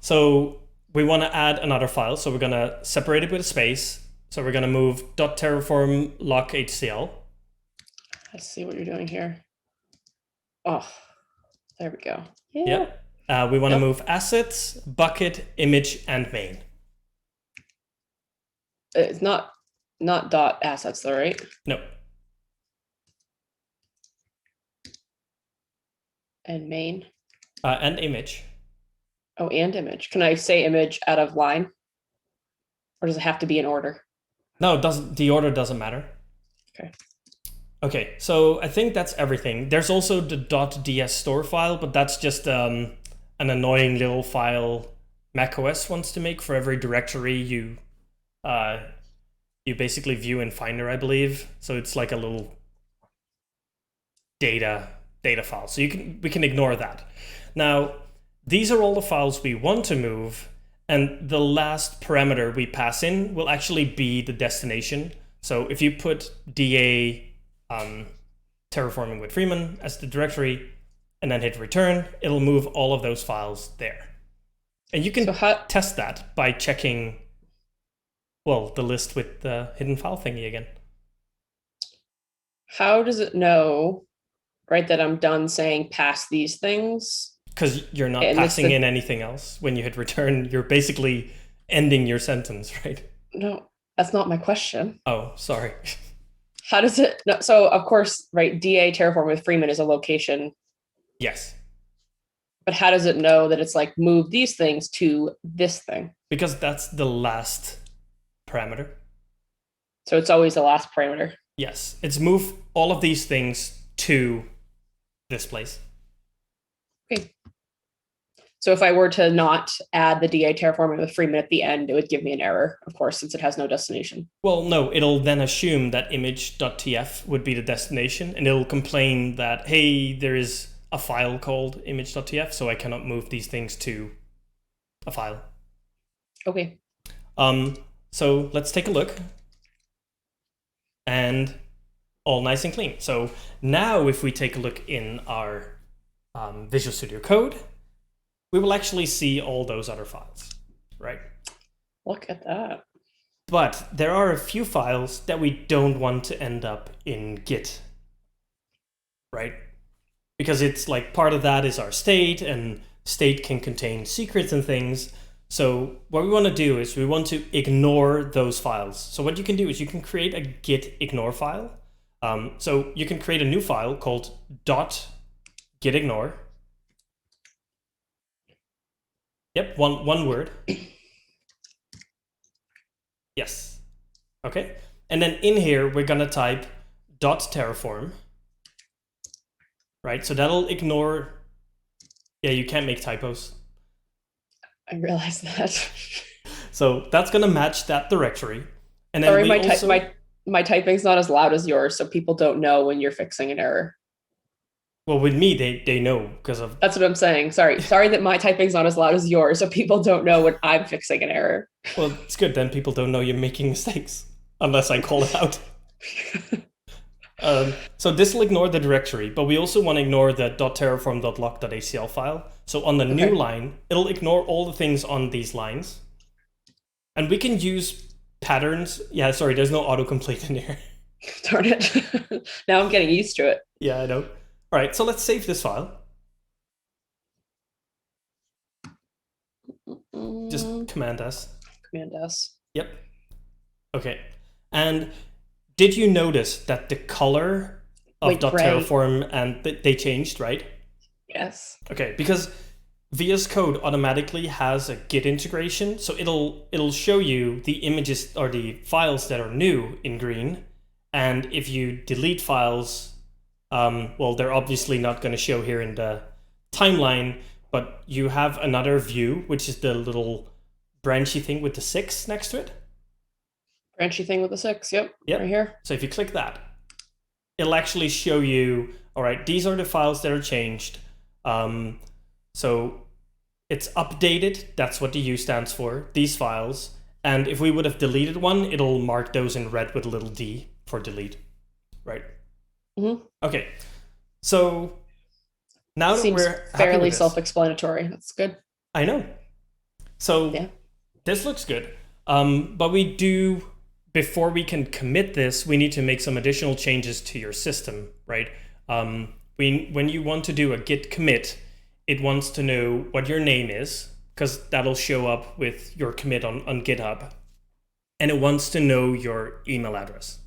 So we want to add another file, so we're going to separate it with a space. So we're going to move .terraform lock HCL. I see what you're doing here. Oh, there we go. Yeah. We want to move assets, bucket, image, and main. It's not dot assets though, right? No. And main. And image. Oh, and image. Can I say image out of line? Or does it have to be in order? No, it doesn't. The order doesn't matter. Okay. Okay, so I think that's everything. There's also the .ds store file, but that's just an annoying little file macOS wants to make for every directory you basically view in Finder, I believe. So it's like a little data file. So we can ignore that. Now, these are all the files we want to move, and the last parameter we pass in will actually be the destination. So if you put DA Terraforming with Freeman as the directory and then hit return, it'll move all of those files there. And you can test that by checking, well, the list with the hidden file thingy again. How does it know, right, that I'm done saying pass these things? Because you're not passing in anything else. When you hit return, you're basically ending your sentence, right? No, that's not my question. Oh, sorry. How does it? No, so of course, right, DA Terraform with Freeman is a location. Yes. But how does it know that it's like move these things to this thing? Because that's the last parameter. So it's always the last parameter. Yes, it's move all of these things to this place. Okay. So if I were to not add the DA Terraforming with Freeman at the end, it would give me an error, of course, since it has no destination. Well, no, it'll then assume that image.tf would be the destination, and it'll complain that, hey, there is a file called image.tf, so I cannot move these things to a file. Okay. So let's take a look. And all nice and clean. So now if we take a look in our Visual Studio Code, we will actually see all those other files, right? Look at that. But there are a few files that we don't want to end up in Git, right? Because it's like part of that is our state, and state can contain secrets and things. So what we want to do is we want to ignore those files. So what you can do is you can create a git ignore file. So you can create a new file called .gitignore. Yep, one word. Yes. Okay. And then in here, we're going to type .terraform. Right? So that'll ignore... Yeah, you can't make typos. I realize that. So that's going to match that directory. And then Sorry, we also... my typing's not as loud as yours, so people don't know when you're fixing an error. Well, with me, they know because of... That's what I'm saying. Sorry that my typing's not as loud as yours, so people don't know when I'm fixing an error. Well, it's good. Then people don't know you're making mistakes unless I call it out. So this will ignore the directory, but we also want to ignore the .terraform.lock.acl file. So on the new line, it'll ignore all the things on these lines. And we can use patterns. Yeah, sorry, there's no autocomplete in here. Darn it. Now I'm getting used to it. Yeah, I know. All right, so let's save this file. Just Command S. Command S. Yep. Okay. And did you notice that the color of .terraform and they changed, right? Yes. Okay, because VS Code automatically has a Git integration, so it'll show you the images or the files that are new in green, and if you delete files, well, they're obviously not going to show here in the timeline, but you have another view, which is the little branchy thing with the 6 next to it. Branchy thing with the 6, yep. Right here. So if you click that, it'll actually show you, all right, these are the files that are changed. So it's updated, that's what the U stands for, these files. And if we would have deleted one, it'll mark those in red with a little D for delete, right? Mm-hmm. Okay, so now that we're fairly self-explanatory. That's good. I know. So yeah. This looks good. But we do, before we can commit this, we need to make some additional changes to your system, right? When you want to do a git commit, it wants to know what your name is, because that'll show up with your commit on GitHub. And it wants to know your email address,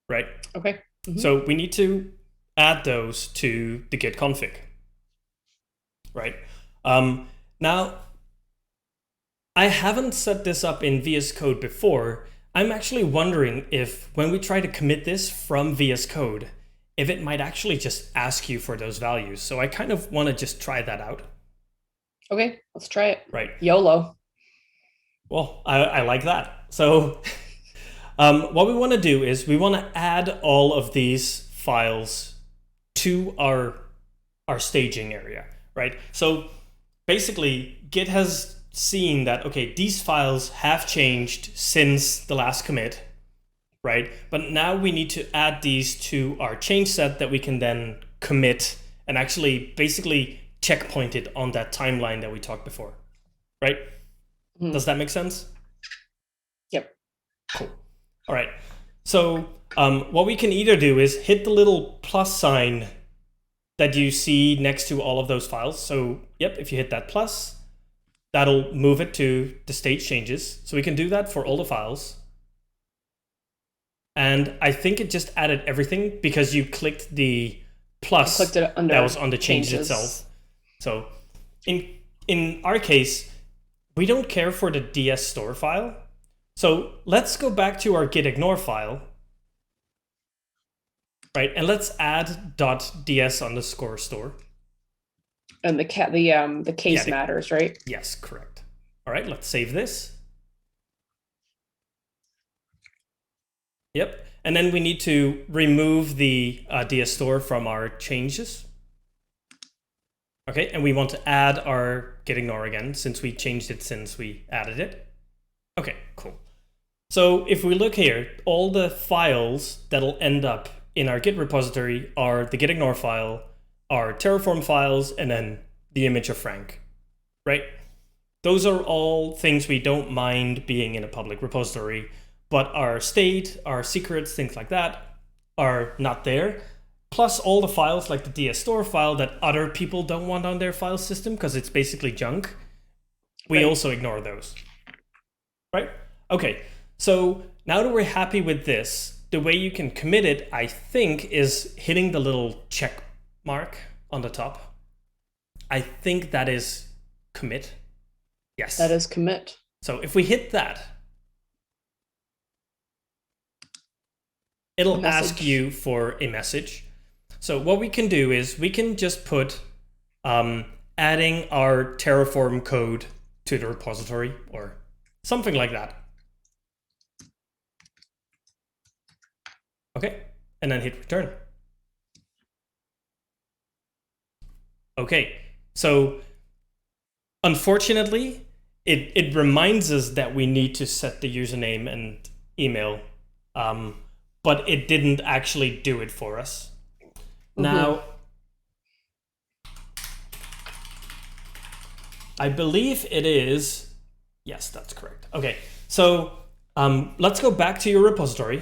right? Okay. Mm-hmm. So we need to add those to the Git config, right? Now, I haven't set this up in VS Code before. I'm actually wondering if when we try to commit this from VS Code, if it might actually just ask you for those values. So I kind of want to just try that out. Okay, let's try it. Right. YOLO. Well, I like that. So what we want to do is we want to add all of these files to our staging area, right? So basically, Git has seen that, okay, these files have changed since the last commit, right? But now we need to add these to our change set that we can then commit and actually basically checkpoint it on that timeline that we talked before, right? Mm-hmm. Does that make sense? Yep. Cool. All right. So what we can either do is hit the little plus sign that you see next to all of those files. So yep, if you hit that plus, that'll move it to the stage changes. So we can do that for all the files. And I think it just added everything because you clicked the plus that was on the changes itself. So in our case, we don't care for the DS store file. So let's go back to our git ignore file, right? And let's add .ds_store. And the case matters, right? Yes, correct. All right, let's save this. Yep, and then we need to remove the DS store from our changes. Okay, and we want to add our git ignore again since we changed it since we added it. Okay, cool. So if we look here, all the files that'll end up in our Git repository are the git ignore file, our Terraform files, and then the image of Frank, right? Those are all things we don't mind being in a public repository, but our state, our secrets, things like that are not there. Plus all the files like the DS store file that other people don't want on their file system because it's basically junk. We also ignore those, right? Okay, so now that we're happy with this, the way you can commit it, I think, is hitting the little check mark on the top. I think that is commit. Yes. That is commit. So if we hit that, it'll ask you for a message. So what we can do is we can just put adding our Terraform code to the repository or something like that. Okay, and then hit return. Okay, so unfortunately, it reminds us that we need to set the username and email, but it didn't actually do it for us. Now, I believe it is, yes, that's correct. Okay, so let's go back to your repository,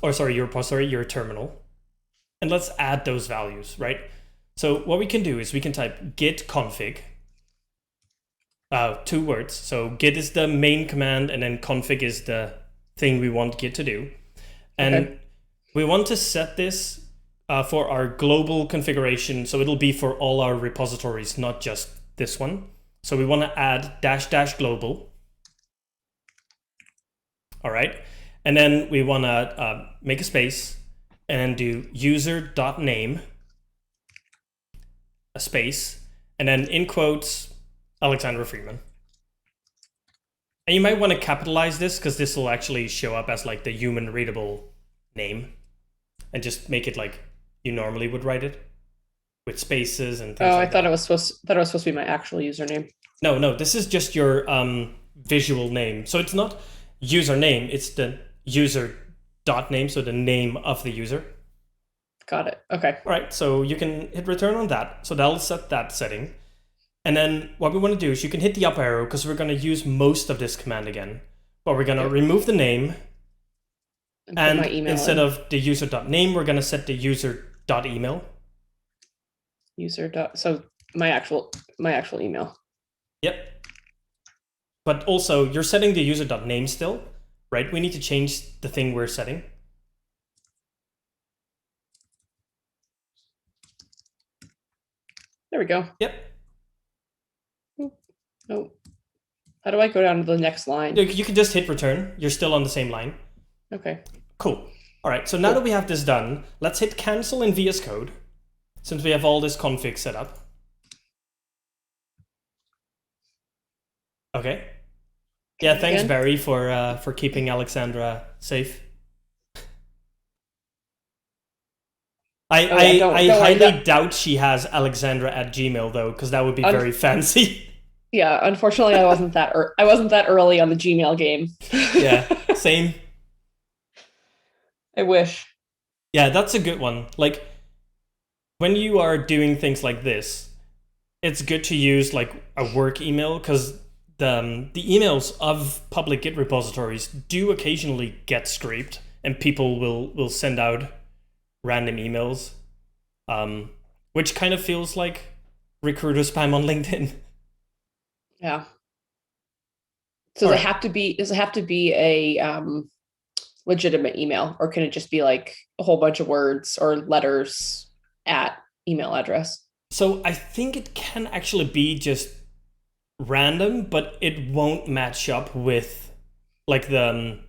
or sorry, your terminal, and let's add those values, right? So what we can do is we can type git config, 2 words. So git is the main command, and then config is the thing we want Git to do. And we want to set this for our global configuration. So it'll be for all our repositories, not just this one. So we want to add -- global. All right. And then we want to make a space and do user.name, a space, and then in quotes, Alexandra Freeman. And you might want to capitalize this because this will actually show up as like the human readable name, and just make it like you normally would write it with spaces and things like I thought it was supposed to be my actual username. No, this is just your visual name. So it's not username, it's the user.name, so the name of the user. Got it. Okay. All right, so you can hit return on that. So that'll set that setting. And then what we want to do is you can hit the up arrow because we're going to use most of this command again. But we're going to remove the name. And instead of the user.name, we're going to set the user.email. So my actual email. Yep. But also, you're setting the user.name still, right? We need to change the thing we're setting. There we go. Yep. Oh, how do I go down to the next line? You can just hit return. You're still on the same line. Okay. Cool. All right, so now that we have this done, let's hit cancel in VS Code, since we have all this config set up. Okay. Yeah, thanks, Barry, for keeping Alexandra safe. I highly doubt she has Alexandra@gmail though, because that would be very fancy. Yeah, unfortunately, I wasn't that early on the Gmail game. Yeah, same. I wish. Yeah, that's a good one. Like, when you are doing things like this, it's good to use like a work email, because the emails of public Git repositories do occasionally get scraped, and people will send out random emails, which kind of feels like recruiter spam on LinkedIn. Yeah. So does it have to be a legitimate email, or can it just be like a whole bunch of words or letters at email address? So I think it can actually be just random, but it won't match up with like the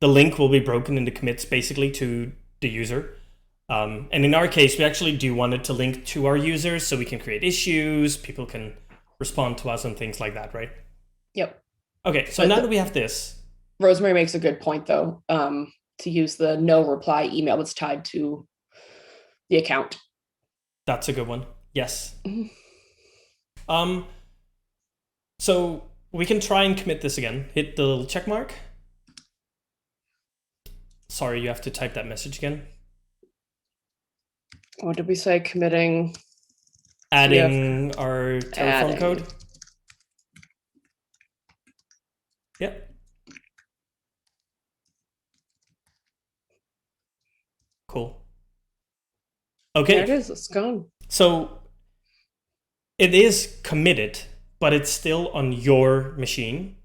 link will be broken into commits basically to the user. And in our case, we actually do want it to link to our users so we can create issues, people can respond to us and things like that, right? Yep. Okay, so now that we have this. Rosemary makes a good point though, to use the no reply email that's tied to the account. That's a good one. Yes. So we can try and commit this again. Hit the little check mark. Sorry, you have to type that message again. What did we say? Committing. Adding our Terraform code. Yep. Cool. Okay. There it is. It's gone. So it is committed, but it's still on your machine,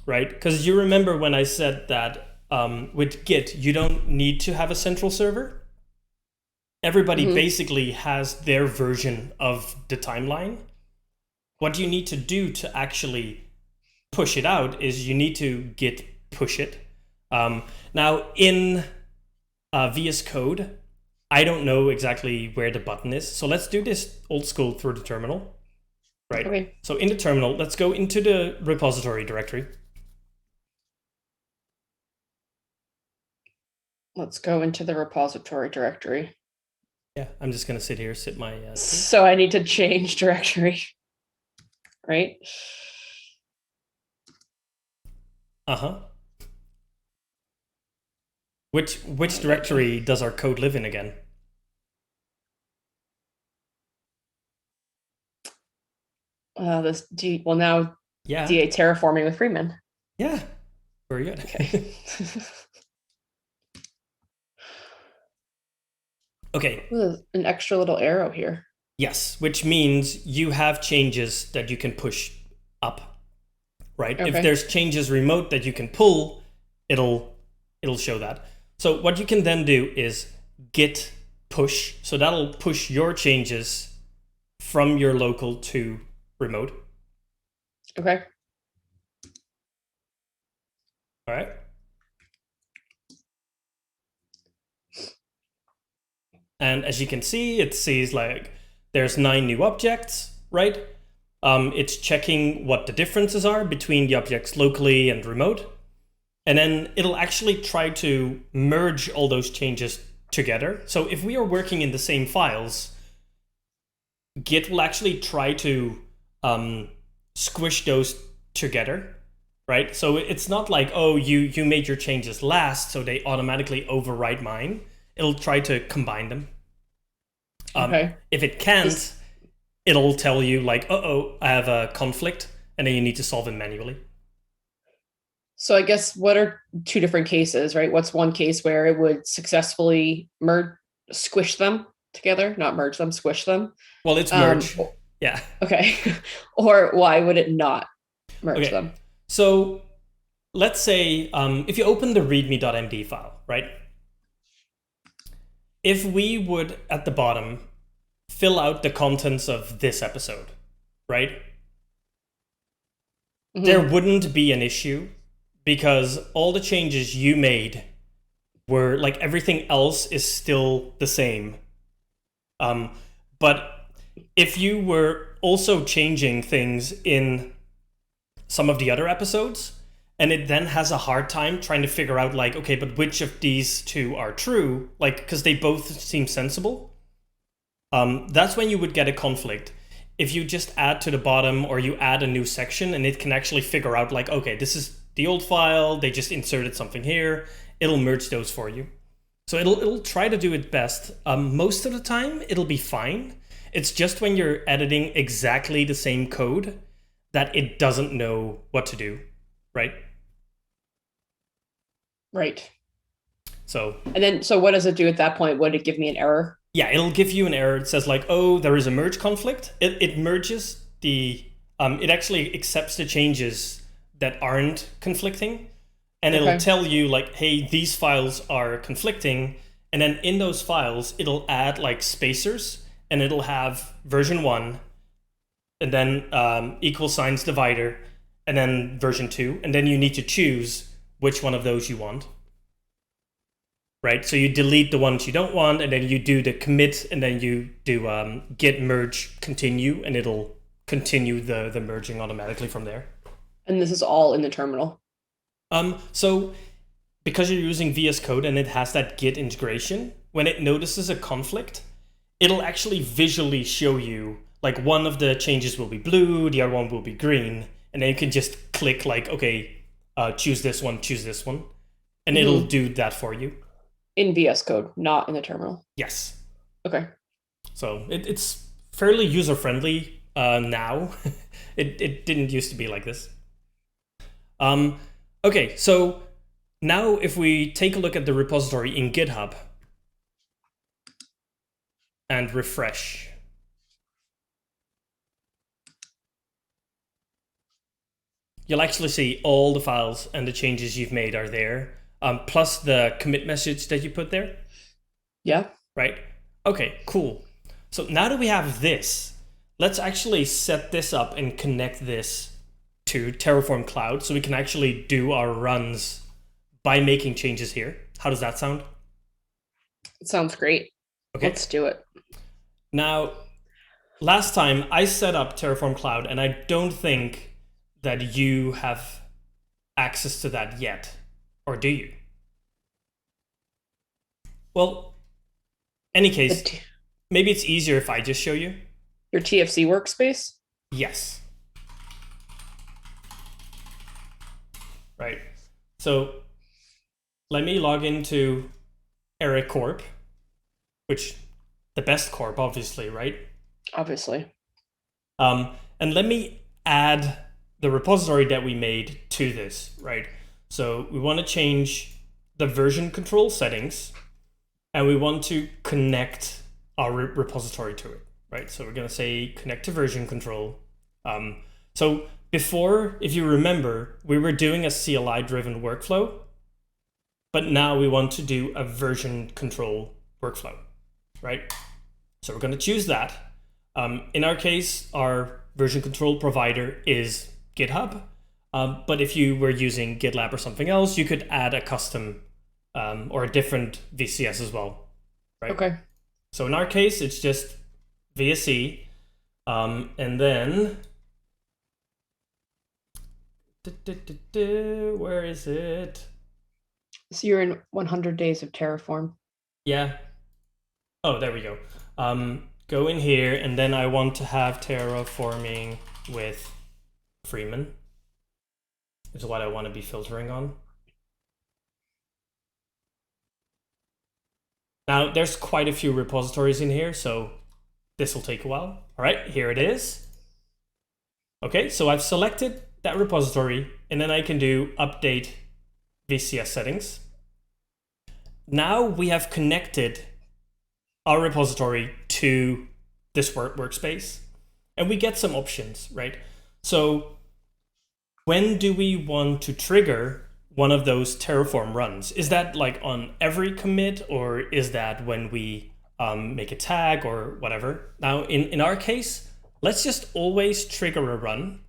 right? Because you remember when I said that with Git, you don't need to have a central server. Everybody basically has their version of the timeline. What you need to do to actually push it out is you need to git push it. Now in VS Code, I don't know exactly where the button is. So let's do this old school through the terminal. Right. Okay. So in the terminal, let's go into the repository directory. Let's go into the repository directory. Yeah, I'm just going to sit here, sit my... So I need to change directory, right? Uh-huh. Which directory does our code live in again? Now Yeah. DA Terraforming with Freeman. Yeah, very good. Okay. Okay. An extra little arrow here. Yes, which means you have changes that you can push up, right? Okay. If there's changes remote that you can pull, it'll show that. So what you can then do is git push. So that'll push your changes from your local to remote. Okay. All right. And as you can see, it sees like there's 9 new objects, right? It's checking what the differences are between the objects locally and remote. And then it'll actually try to merge all those changes together. So if we are working in the same files, Git will actually try to squish those together, right? So it's not like, oh, you made your changes last, so they automatically overwrite mine. It'll try to combine them. Okay. If it can't, it'll tell you like, uh-oh, I have a conflict, and then you need to solve it manually. So I guess what are 2 different cases, right? What's one case where it would successfully squish them together, not merge them, squish them? Well, it's merge. Yeah. Okay. Or why would it not merge them? So let's say if you open the readme.md file, right? If we would, at the bottom, fill out the contents of this episode, right? Mm-hmm. There wouldn't be an issue because all the changes you made were like everything else is still the same. But if you were also changing things in some of the other episodes, and it then has a hard time trying to figure out like, okay, but which of these 2 are true? Like, because they both seem sensible. That's when you would get a conflict. If you just add to the bottom or you add a new section and it can actually figure out like, okay, this is the old file, they just inserted something here, it'll merge those for you. So it'll try to do it best. Most of the time, it'll be fine. It's just when you're editing exactly the same code that it doesn't know what to do, right? Right. So what does it do at that point? Would it give me an error? Yeah, it'll give you an error. It says like, oh, there is a merge conflict. It merges the, it actually accepts the changes that aren't conflicting. And it'll tell you like, hey, these files are conflicting. And then in those files, it'll add like spacers and it'll have version 1 and then equal signs divider and then version 2. And then you need to choose which one of those you want. Right, so you delete the ones you don't want, and then you do the commit, and then you do git merge continue, and it'll continue the merging automatically from there. And this is all in the terminal. So because you're using VS Code and it has that Git integration, when it notices a conflict, it'll actually visually show you like one of the changes will be blue, the other one will be green, and then you can just click like, okay, choose this one, and it'll do that for you. In VS Code, not in the terminal. Yes. Okay. So it's fairly user-friendly now. It didn't used to be like this. Okay, so now if we take a look at the repository in GitHub and refresh. You'll actually see all the files and the changes you've made are there. Plus the commit message that you put there. Yeah. Right? Okay, cool. So now that we have this, let's actually set this up and connect this to Terraform Cloud so we can actually do our runs by making changes here. How does that sound? It sounds great. Okay. Let's do it. Now, last time I set up Terraform Cloud, and I don't think that you have access to that yet. Or do you? Well, any case, maybe it's easier if I just show you. Your TFC workspace? Yes. Right. So let me log into Eric Corp, which the best corp, obviously, right? Obviously. And let me add the repository that we made to this, right? So we want to change the version control settings, and we want to connect our repository to it, right? So we're going to say connect to version control. So before, if you remember, we were doing a CLI-driven workflow, but now we want to do a version control workflow, right? So we're going to choose that. In our case, our version control provider is GitHub. But if you were using GitLab or something else, you could add a custom or a different VCS as well, right? Okay. So in our case, it's just VSE. And then, where is it? So you're in 100 days of Terraform. Yeah. Oh, there we go. Go in here, and then I want to have terraforming with Freeman is what I want to be filtering on. Now, there's quite a few repositories in here, so this will take a while. All right, here it is. Okay, so I've selected that repository, and then I can do update VCS settings. Now we have connected our repository to this workspace, and we get some options, right? So when do we want to trigger one of those Terraform runs? Is that like on every commit, or is that when we make a tag or whatever? Now, in our case, let's just always trigger a run,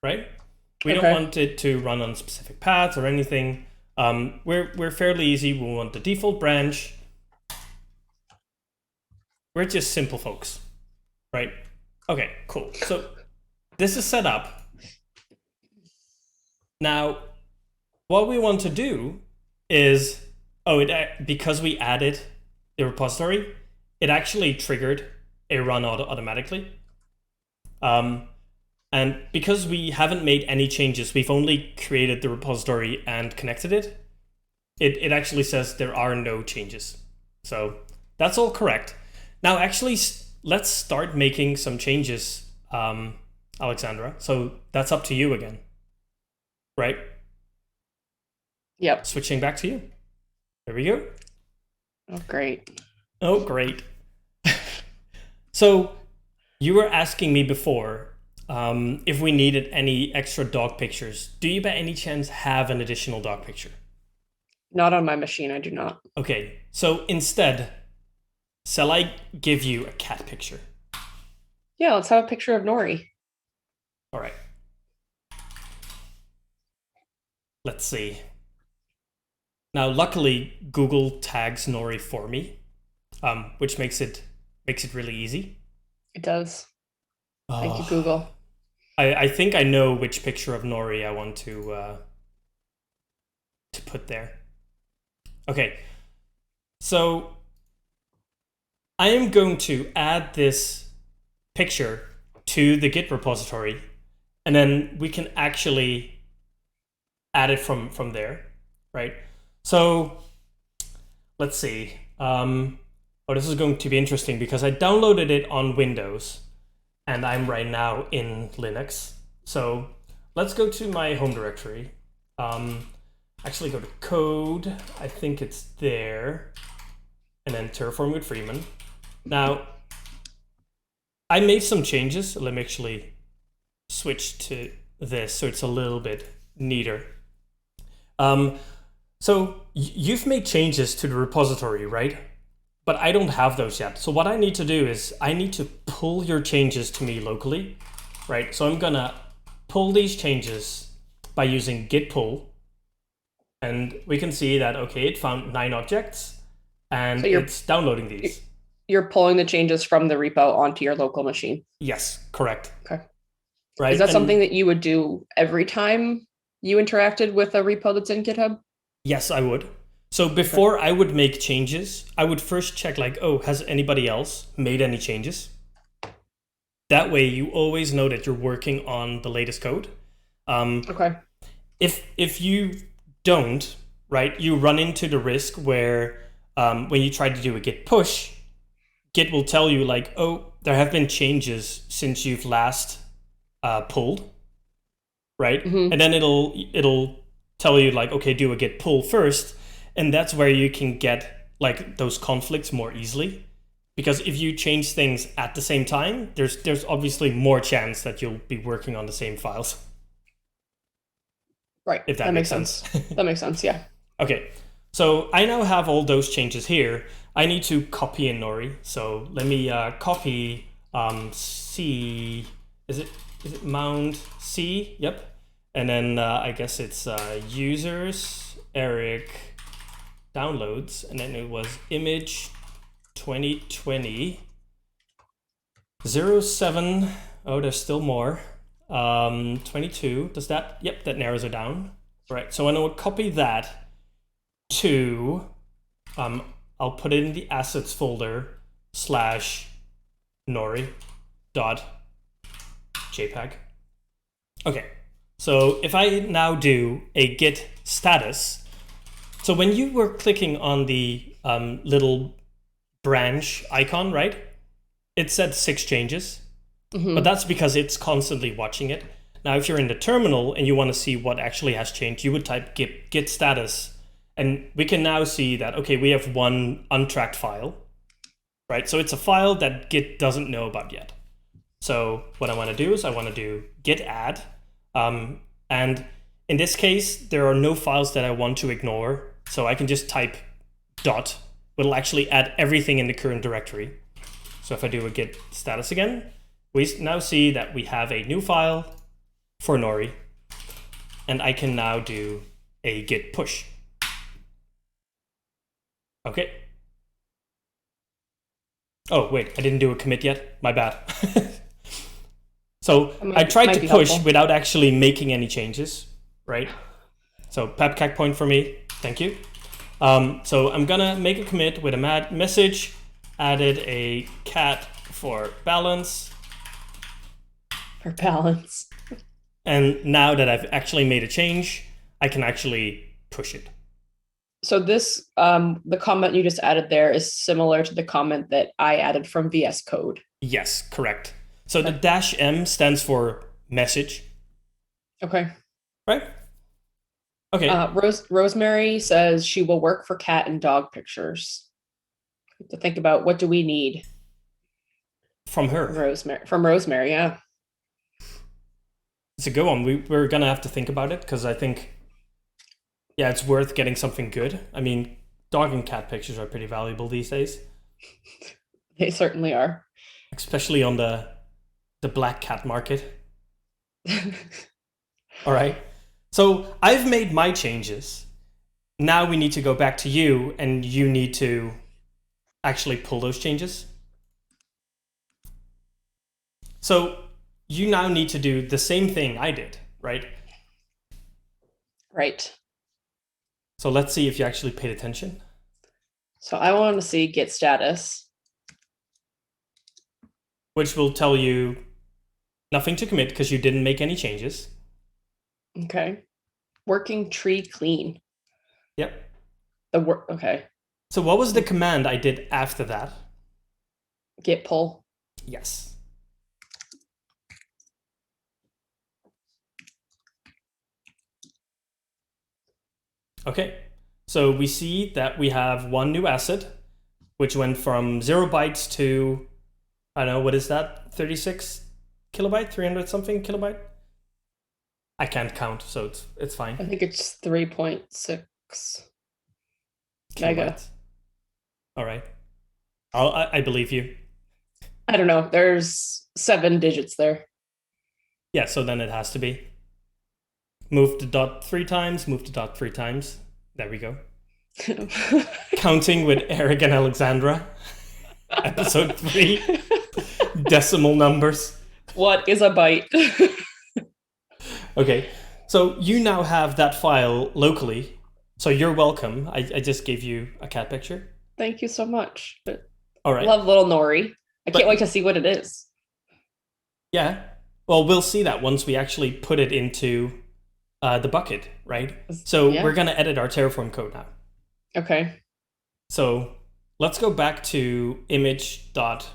right? We don't want it to run on specific paths or anything. We're fairly easy. We want the default branch. We're just simple folks, right? Okay, cool. So this is set up. Now, what we want to do is, because we added the repository, it actually triggered a run automatically. And because we haven't made any changes, we've only created the repository and connected it. It actually says there are no changes. So that's all correct. Now, actually, let's start making some changes, Alexandra. So that's up to you again, right? Yep. Switching back to you. There we go. Oh, great. Oh, great. So you were asking me before if we needed any extra dog pictures. Do you by any chance have an additional dog picture? Not on my machine, I do not. Okay, so instead, shall I give you a cat picture? Yeah, let's have a picture of Nori. All right. Let's see. Now, luckily, Google tags Nori for me, which makes it really easy. It does. Thank you, Google. I think I know which picture of Nori I want to put there. Okay, so I am going to add this picture to the Git repository, and then we can actually add it from there, right? So let's see. This is going to be interesting because I downloaded it on Windows, and I'm right now in Linux. So let's go to my home directory. Actually go to code. I think it's there. And then Terraform with Freeman. Now, I made some changes. Let me actually switch to this so it's a little bit neater. So you've made changes to the repository, right? But I don't have those yet. So what I need to do is I need to pull your changes to me locally, right? So I'm gonna pull these changes by using git pull. And we can see that, okay, it found 9 objects and So it's downloading these. You're pulling the changes from the repo onto your local machine. Yes, correct. Okay. Right. Is that something that you would do every time you interacted with a repo that's in GitHub? Yes, I would. So before I would make changes, I would first check like, oh, has anybody else made any changes? That way you always know that you're working on the latest code. Okay. If you don't, right, you run into the risk where when you try to do a git push, Git will tell you like, oh, there have been changes since you've last pulled, right? Mm-hmm. And then it'll tell you like, okay, do a git pull first, and that's where you can get like those conflicts more easily. Because if you change things at the same time, there's obviously more chance that you'll be working on the same files. Right. If that makes sense. That makes sense, yeah. Okay, so I now have all those changes here. I need to copy in Nori. So let me copy C. Is it mount C? Yep. And then I guess it's users, Eric, downloads, and then it was image 2020 07. Oh, there's still more. 22. Does that? Yep, that narrows it down. Right. So I'm gonna copy that to. I'll put it in the assets folder /nori.jpg. Okay. So if I now do a git status, so when you were clicking on the little branch icon, right? It said 6 changes, but that's because it's constantly watching it. Now, if you're in the terminal and you want to see what actually has changed, you would type git status, and we can now see that, okay, we have one untracked file, right? So it's a file that Git doesn't know about yet. So what I want to do is I want to do git add, and in this case, there are no files that I want to ignore, so I can just type dot. It'll actually add everything in the current directory. So if I do a git status again, we now see that we have a new file for Nori, and I can now do a git push. Okay. Oh, wait, I didn't do a commit yet. My bad. So I tried to push without actually making any changes, right? So pepcac point for me. Thank you. So I'm gonna make a commit with a message, added a cat for balance. For balance. And now that I've actually made a change, I can actually push it. So this, the comment you just added there is similar to the comment that I added from VS Code. Yes, correct. So the -m stands for message. Okay. Right? Okay. Rosemary says she will work for cat and dog pictures. To think about, what do we need from her? From Rosemary, yeah. It's a good one. We're gonna have to think about it, because I think, yeah, it's worth getting something good. I mean, dog and cat pictures are pretty valuable these days. They certainly are. Especially on the black cat market. All right. So I've made my changes. Now we need to go back to you, and you need to actually pull those changes. So you now need to do the same thing I did, right? Right. So let's see if you actually paid attention. So I want to see git status, which will tell you nothing to commit because you didn't make any changes. Okay. Working tree clean. Yep. Okay. So what was the command I did after that? Git pull. Yes. Okay. So we see that we have one new asset, which went from 0 bytes to, I don't know, what is that? 36 kilobyte, 300 something kilobyte? I can't count, so it's fine. I think it's 3.6 mega. All right. I believe you. I don't know. There's 7 digits there. Yeah, so then it has to be. Move the dot 3 times, move the dot 3 times. There we go. Counting with Eric and Alexandra. Episode 3. Decimal numbers. What is a byte? Okay, so you now have that file locally. So you're welcome. I just gave you a cat picture. Thank you so much. All right. Love little Nori. I can't wait to see what it is. Yeah. Well, we'll see that once we actually put it into the bucket, right? So Yeah. we're going to edit our Terraform code now. Okay. So let's go back to image.tf,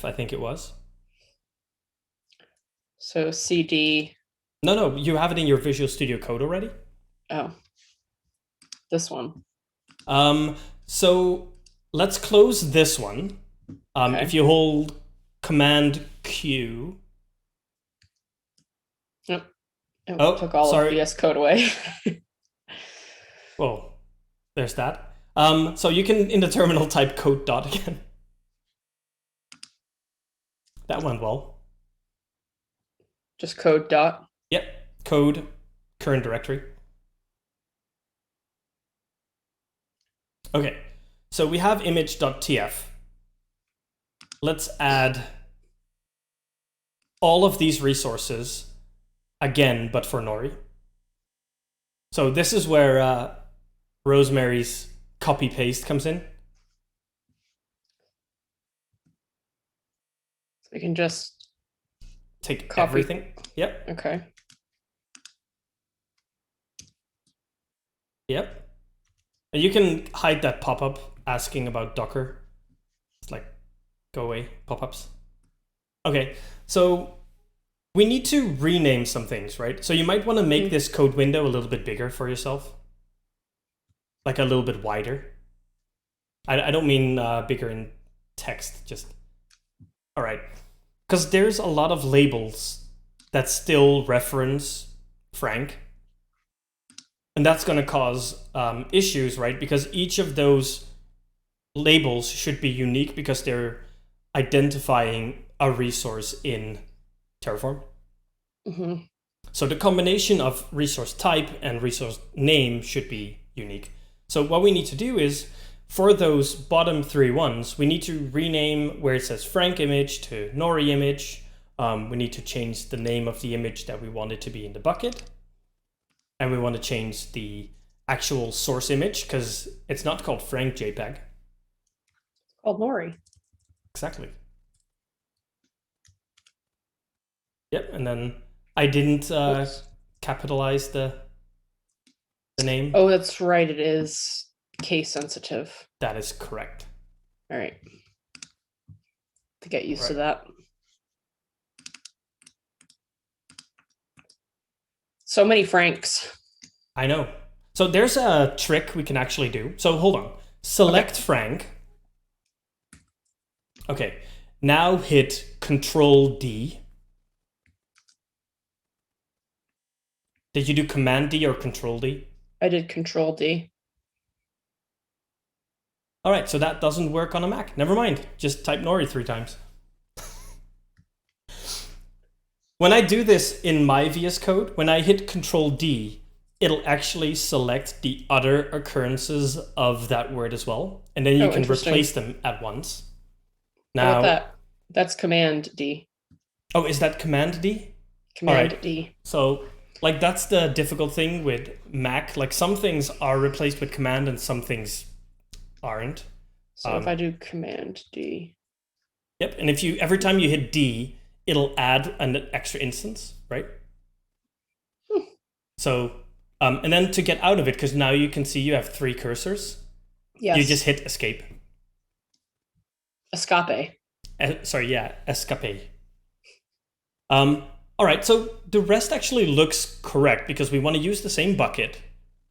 I think it was. So CD. No, you have it in your Visual Studio Code already. Oh, this one. So let's close this one. Okay. If you hold Command Q. Oh, took all sorry. of VS Code away. Well, there's that. So you can, in the terminal, type code dot again. That went well. Just code dot. Yep, code, current directory. Okay, so we have image.tf. Let's add all of these resources again, but for Nori. So this is where Rosemary's copy paste comes in. So we can just take copy everything. Yep. Okay. Yep. And you can hide that pop-up asking about Docker. It's like, go away, pop-ups. Okay, so we need to rename some things, right? So you might want to make this code window a little bit bigger for yourself. Like a little bit wider. I don't mean bigger in text, just... All right. Because there's a lot of labels that still reference Frank. And that's going to cause issues, right? Because each of those labels should be unique because they're identifying a resource in Terraform. Mm-hmm. So the combination of resource type and resource name should be unique. So what we need to do is, for those bottom 3 ones, we need to rename where it says Frank image to Nori image. We need to change the name of the image that we want it to be in the bucket. And we want to change the actual source image because it's not called Frank JPEG. It's called Nori. Exactly. Yep, and then I didn't capitalize the name. Oh, that's right. It is case sensitive. That is correct. All right. To get used to that. So many Franks. I know. So there's a trick we can actually do. So hold on. Select Frank. Okay. Now hit Control D. Did you do Command D or Control D? I did Control D. All right, so that doesn't work on a Mac. Never mind. Just type Nori 3 times. When I do this in my VS Code, when I hit Control D, it'll actually select the other occurrences of that word as well. And then you can replace them at once. Now, that? That's Command D. Oh, is that Command D? Command D. So, like, that's the difficult thing with Mac. Like, some things are replaced with Command and some things aren't. So if I do Command D. Yep, and if you every time you hit D, it'll add an extra instance, right? So, and then to get out of it, because now you can see you have 3 cursors. Yes. You just hit Escape. Escape. Sorry, yeah, Escape. All right, so the rest actually looks correct because we want to use the same bucket,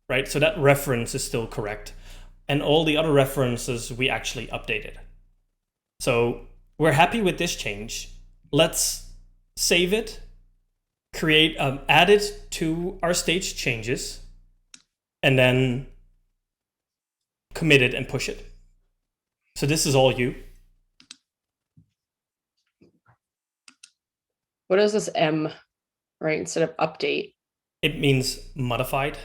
right? So that reference is still correct. And all the other references we actually updated. So we're happy with this change. Let's save it, create, add it to our stage changes, and then commit it and push it. So this is all you. What is this M, right? Instead of update. It means modified.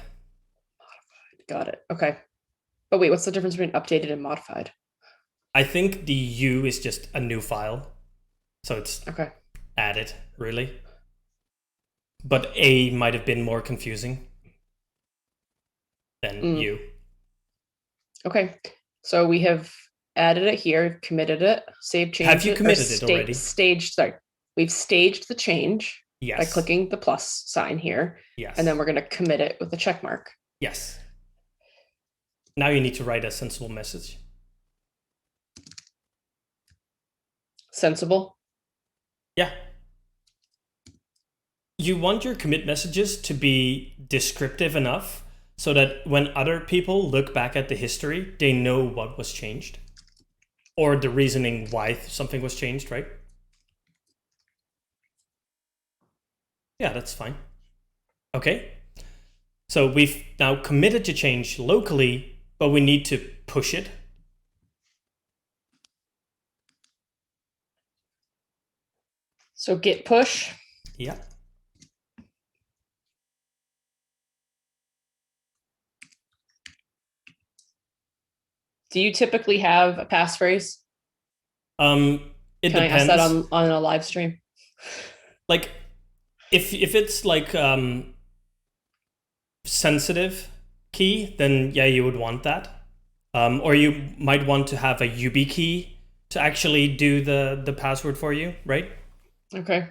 Got it. Okay. But wait, what's the difference between updated and modified? I think the U is just a new file. So it's Okay. added, really. But A might have been more confusing than U. Okay. So we have added it here, committed it, saved change. Have you committed it already? Sorry. We've staged the change by Yes. clicking the plus sign here. Yes. And then we're going to commit it with a check mark. Yes. Now you need to write a sensible message. Sensible? Yeah. You want your commit messages to be descriptive enough so that when other people look back at the history, they know what was changed. Or the reasoning why something was changed, right? Yeah, that's fine. Okay. So we've now committed to change locally, but we need to push it. So git push. Yeah. Do you typically have a passphrase? It Can depends. I ask that on a live stream? Like, if it's like sensitive key, then yeah, you would want that. Or you might want to have a YubiKey to actually do the password for you, right? Okay.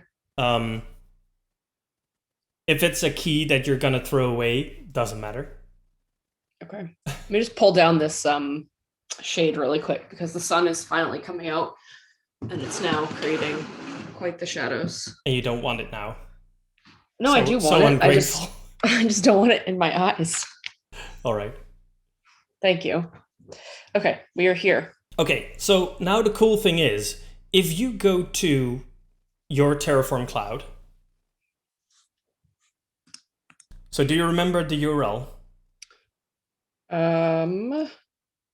If it's a key that you're gonna throw away, doesn't matter. Okay. Let me just pull down this shade really quick because the sun is finally coming out and it's now creating quite the shadows. And you don't want it now. No, I do want it. Ungrateful. I just don't want it in my eyes. All right. Thank you. Okay, we are here. Okay, so now the cool thing is, if you go to your Terraform cloud, so do you remember the URL?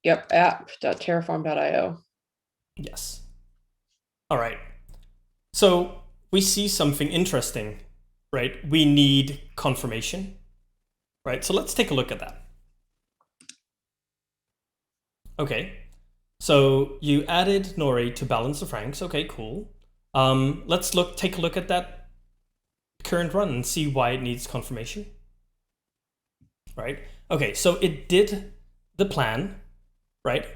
Yep, app.terraform.io. Yes. All right. So we see something interesting, right? We need confirmation, right? So let's take a look at that. Okay. So you added Nori to balance the franks. Okay, cool. Let's take a look at that current run and see why it needs confirmation. Right? Okay, so it did the plan, right?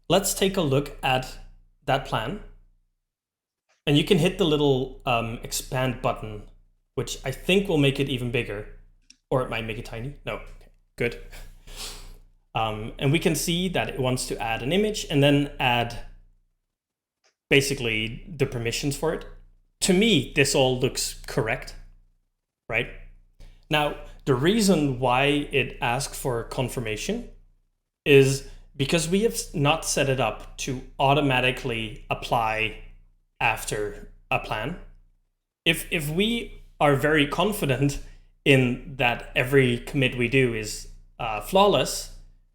Let's take a look at that plan. And you can hit the little expand button, which I think will make it even bigger. Or it might make it tiny. No, okay, good. And we can see that it wants to add an image and then add basically the permissions for it. To me, this all looks correct, right? Now, the reason why it asked for confirmation is because we have not set it up to automatically apply after a plan. If we are very confident in that every commit we do is flawless,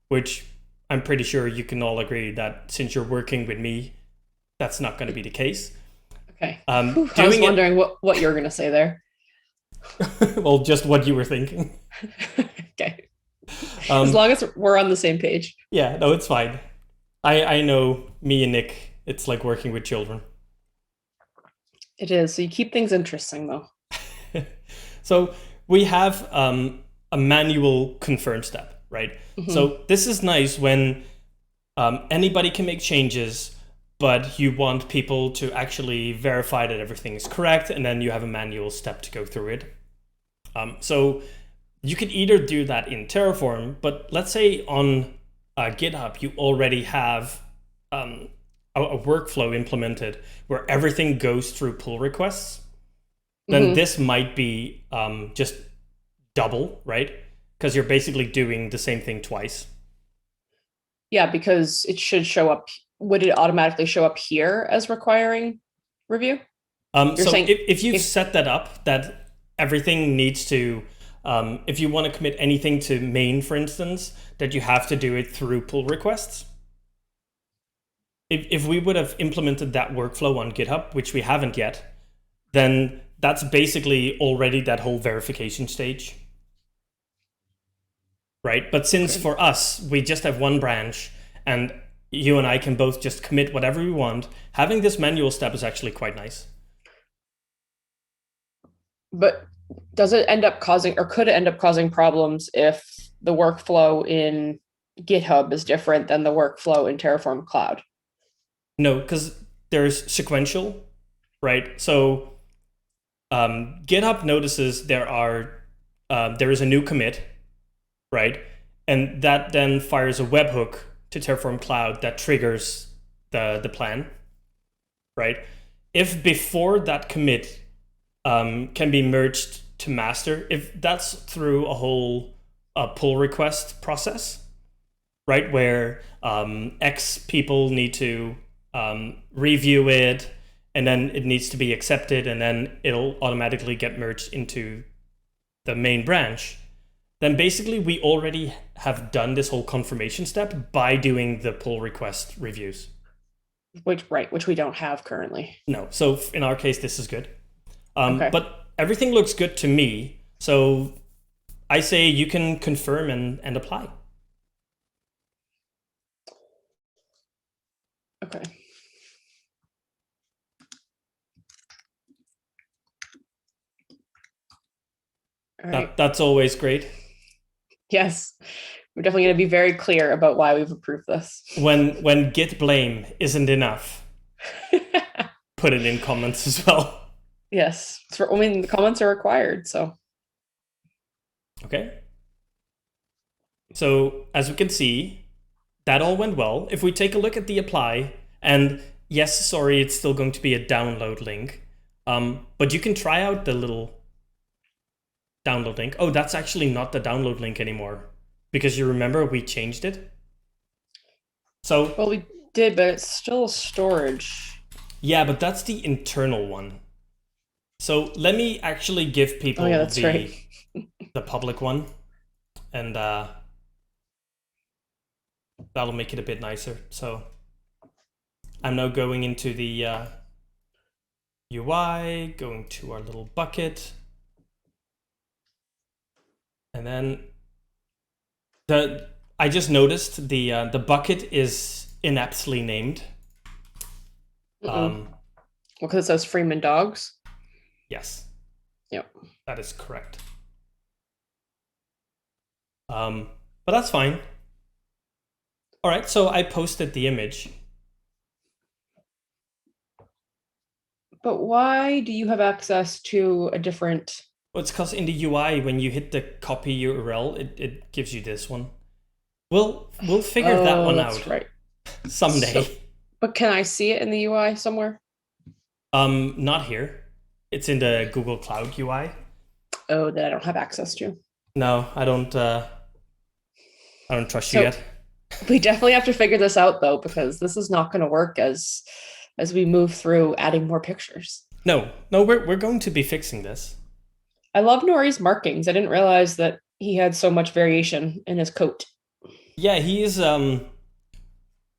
which I'm pretty sure you can all agree that since you're working with me, that's not going to be the case. Okay. I was wondering what you're going to say there. Well, just what you were thinking. Okay. As long as we're on the same page. Yeah, no, it's fine. I know me and Nick, it's like working with children. It is. So you keep things interesting, though. So we have a manual confirm step, right? Mm-hmm. So this is nice when anybody can make changes, but you want people to actually verify that everything is correct, and then you have a manual step to go through it. So you could either do that in Terraform, but let's say on GitHub, you already have a workflow implemented where everything goes through pull requests, then this might be just double, right? Because you're basically doing the same thing twice. Yeah, because it should show up. Would it automatically show up here as requiring review? So if you've set that up, that everything needs to, if you want to commit anything to main, for instance, that you have to do it through pull requests. If we would have implemented that workflow on GitHub, which we haven't yet, then that's basically already that whole verification stage, right? But since Okay. for us, we just have one branch and you and I can both just commit whatever we want, having this manual step is actually quite nice. But does it end up causing, or could it end up causing problems if the workflow in GitHub is different than the workflow in Terraform Cloud? No, because there's sequential, right? So GitHub notices there is a new commit, right? And that then fires a webhook to Terraform Cloud that triggers the plan, right? If before that commit can be merged to master, if that's through a whole pull request process, right, where X people need to review it, and then it needs to be accepted, and then it'll automatically get merged into the main branch, then basically we already have done this whole confirmation step by doing the pull request reviews. Which we don't have currently. No, so in our case, this is good. Okay. But everything looks good to me, so I say you can confirm and apply. Okay. All right. That's always great. Yes. We're definitely going to be very clear about why we've approved this. When git blame isn't enough, put it in comments as well. Yes. I mean, the comments are required, so. Okay. So as we can see, that all went well. If we take a look at the apply, and yes, sorry, it's still going to be a download link, but you can try out the little download link. Oh, that's actually not the download link anymore, because you remember we changed it. So Well, we did, but it's still storage. yeah, but that's the internal one. So let me actually give people right. the public one, and that'll make it a bit nicer. So I'm now going into the UI, going to our little bucket, and then I just noticed the bucket is inaptly named. Well, because it says Freeman dogs. Yes. Yep. That is correct. But that's fine. All right, so I posted the image. But why do you have access to a different? Well, it's because in the UI, when you hit the copy URL, it gives you this one. We'll figure that one out. Right. Someday. But can I see it in the UI somewhere? Not here. It's in the Google Cloud UI. Oh, that I don't have access to. No, I don't trust you yet. We definitely have to figure this out though, because this is not going to work as we move through adding more pictures. No, we're going to be fixing this. I love Nori's markings. I didn't realize that he had so much variation in his coat. Yeah, he is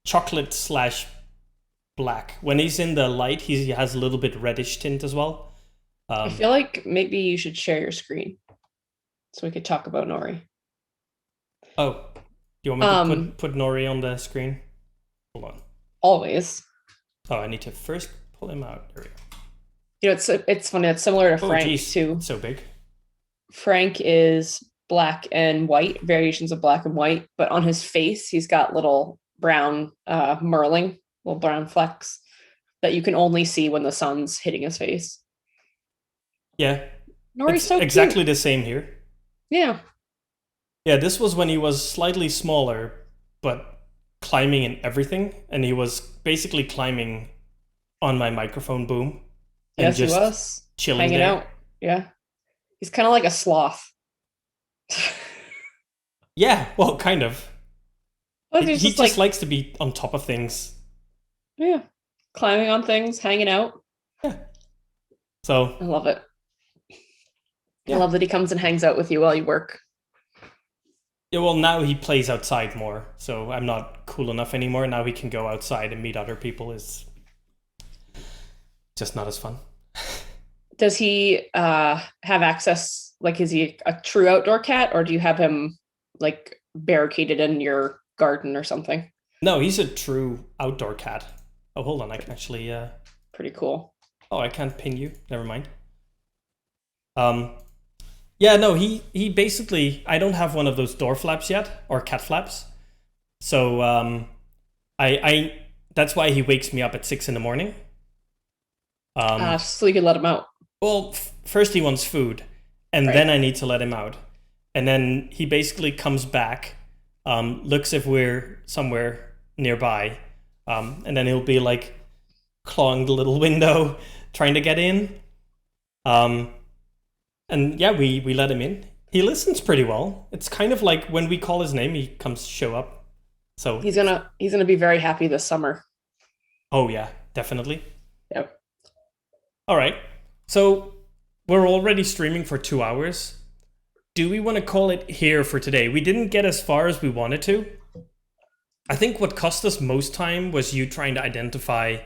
chocolate / black. When he's in the light, he has a little bit reddish tint as well. I feel like maybe you should share your screen so we could talk about Nori. Oh, you want me to put Nori on the screen? Hold on. Always. Oh, I need to first pull him out. There we go. You know, it's funny. It's similar to Frank too. So big. Frank is black and white, variations of black and white, but on his face, he's got little brown merling, little brown flecks that you can only see when the sun's hitting his face. Yeah. Nori's so exactly cute. The same here. Yeah. Yeah, this was when he was slightly smaller, but climbing and everything, and he was basically climbing on my microphone boom. And yes, just he was chilling hanging there. out. Yeah, he's kind of like a sloth. Yeah, well, kind of. Well, he just likes to be on top of things. Yeah, climbing on things, hanging out. Yeah. So I love it. Yeah. I love that he comes and hangs out with you while you work. Yeah, well, now he plays outside more, so I'm not cool enough anymore. Now he can go outside and meet other people. Is just not as fun. Does he have access? Like, is he a true outdoor cat, or do you have him like barricaded in your garden or something? No, he's a true outdoor cat. Oh, hold on. I can actually. Pretty cool. Oh, I can't ping you. Never mind. Um, yeah, no, he basically. I don't have one of those door flaps yet, or cat flaps. So I that's why he wakes me up at 6 in the morning. So you can let him out. Well, first he wants food, and Right. then I need to let him out, and then he basically comes back, looks if we're somewhere nearby, and then he'll be like clawing the little window, trying to get in. And yeah, we let him in. He listens pretty well. It's kind of like when we call his name, he comes show up. So He's gonna be very happy this summer. oh yeah, definitely. Yep. All right. So we're already streaming for 2 hours. Do we want to call it here for today? We didn't get as far as we wanted to. I think what cost us most time was you trying to identify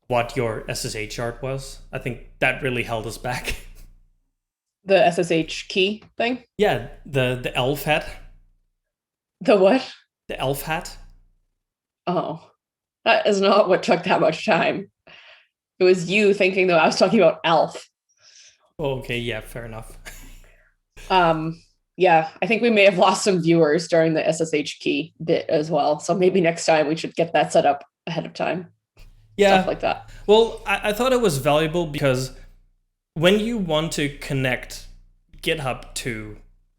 what your SSH chart was. I think that really held us back. The SSH key thing. Yeah, the elf hat. The what? The elf hat. Oh, that is not what took that much time. It was you thinking that I was talking about Elf. Oh, okay, yeah, fair enough. Yeah, I think we may have lost some viewers during the SSH key bit as well. So maybe next time we should get that set up ahead of time. Yeah. Stuff like that. Well, I thought it was valuable because when you want to connect GitHub to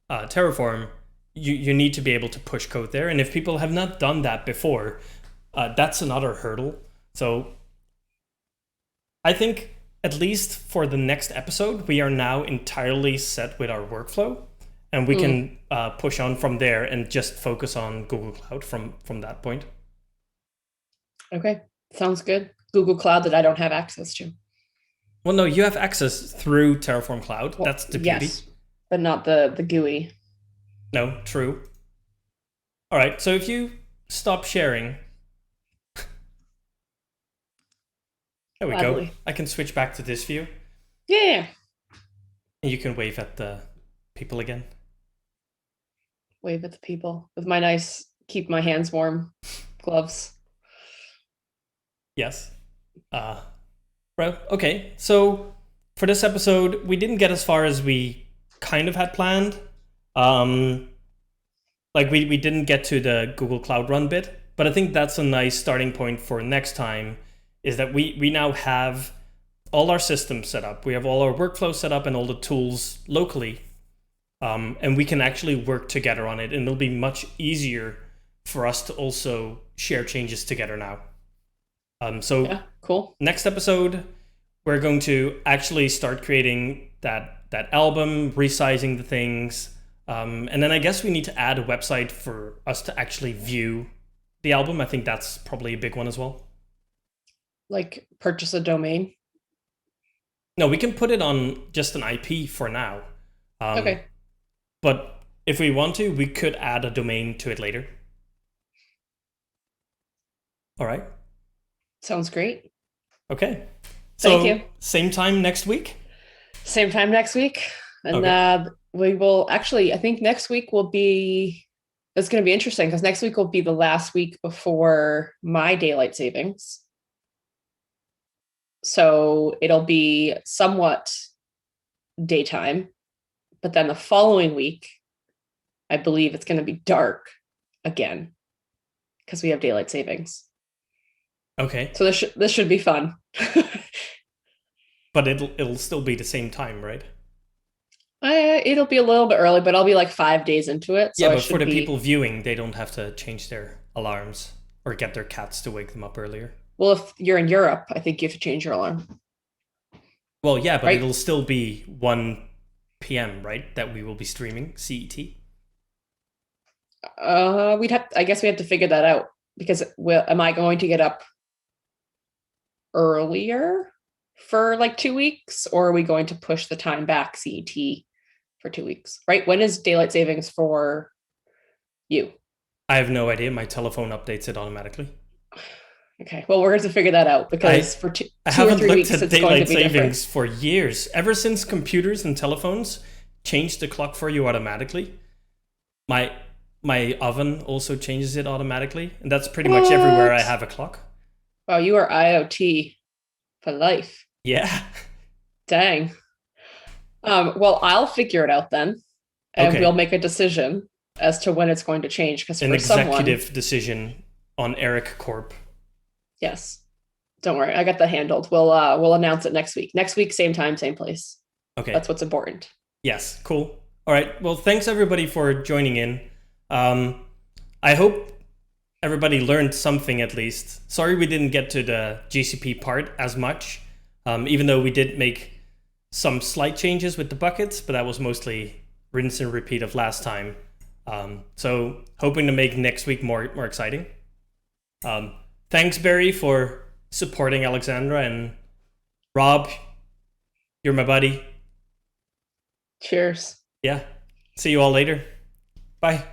Terraform, you need to be able to push code there. And if people have not done that before, that's another hurdle. So I think at least for the next episode, we are now entirely set with our workflow, and we can push on from there and just focus on Google Cloud from that point. Okay, sounds good. Google Cloud that I don't have access to. Well, no, you have access through Terraform Cloud. Well, That's the beauty. yes, but not the GUI. No, true. All right, so if you stop sharing, there we go. Gladly. I can switch back to this view, Yeah. and you can wave at the people again. Wave at the people with my nice keep my hands warm gloves. Yes. Bro, okay. So for this episode, we didn't get as far as we kind of had planned. Like we didn't get to the Google Cloud Run bit, but I think that's a nice starting point for next time, is that we now have all our systems set up. We have all our workflow set up and all the tools locally. And we can actually work together on it, and it'll be much easier for us to also share changes together now. So Yeah, cool. next episode, we're going to actually start creating that album, resizing the things, and then I guess we need to add a website for us to actually view the album. I think that's probably a big one as well. Like purchase a domain. No, we can put it on just an IP for now. Okay. But if we want to, we could add a domain to it later. All right. Sounds great. Okay. So Thank you. same time next week? Same time next week. And Okay. we will actually, I think next week will be, it's going to be interesting because next week will be the last week before my daylight savings. So it'll be somewhat daytime, but then the following week, I believe it's going to be dark again because we have daylight savings. Okay. So this should be fun. But it'll still be the same time, right? It'll be a little bit early, but I'll be like 5 days into it. So Yeah, I but for should the be, people viewing, they don't have to change their alarms or get their cats to wake them up earlier. well, if you're in Europe, I think you have to change your alarm. Well, yeah, but Right. it'll still be 1 p.m., right? That we will be streaming CET. I guess we have to figure that out because am I going to get up earlier for like 2 weeks, or are we going to push the time back CET for 2 weeks? Right? When is daylight savings for you? I have no idea. My telephone updates it automatically. Okay. Well, we're going to figure that out because for I two or haven't 3 looked weeks, at it's going to daylight be different. savings for years. Ever since computers and telephones change the clock for you automatically, my my oven also changes it automatically, and that's pretty much everywhere I What? have a clock. Wow, you are IoT for life. Yeah. Dang. Well, I'll figure it out then, and we'll Okay. make a decision as to when it's going to change. Because An for someone, executive decision on Eric Corp. yes, don't worry, I got that handled. We'll announce it next week. Next week, same time, same place. Okay. That's what's important. Yes. Cool. All right. Well, thanks everybody for joining in. Um, I hope everybody learned something at least. Sorry we didn't get to the GCP part as much, even though we did make some slight changes with the buckets, but that was mostly rinse and repeat of last time. So hoping to make next week more exciting. Thanks, Barry, for supporting Alexandra, and Rob, you're my buddy. Cheers. Yeah. See you all later. Bye.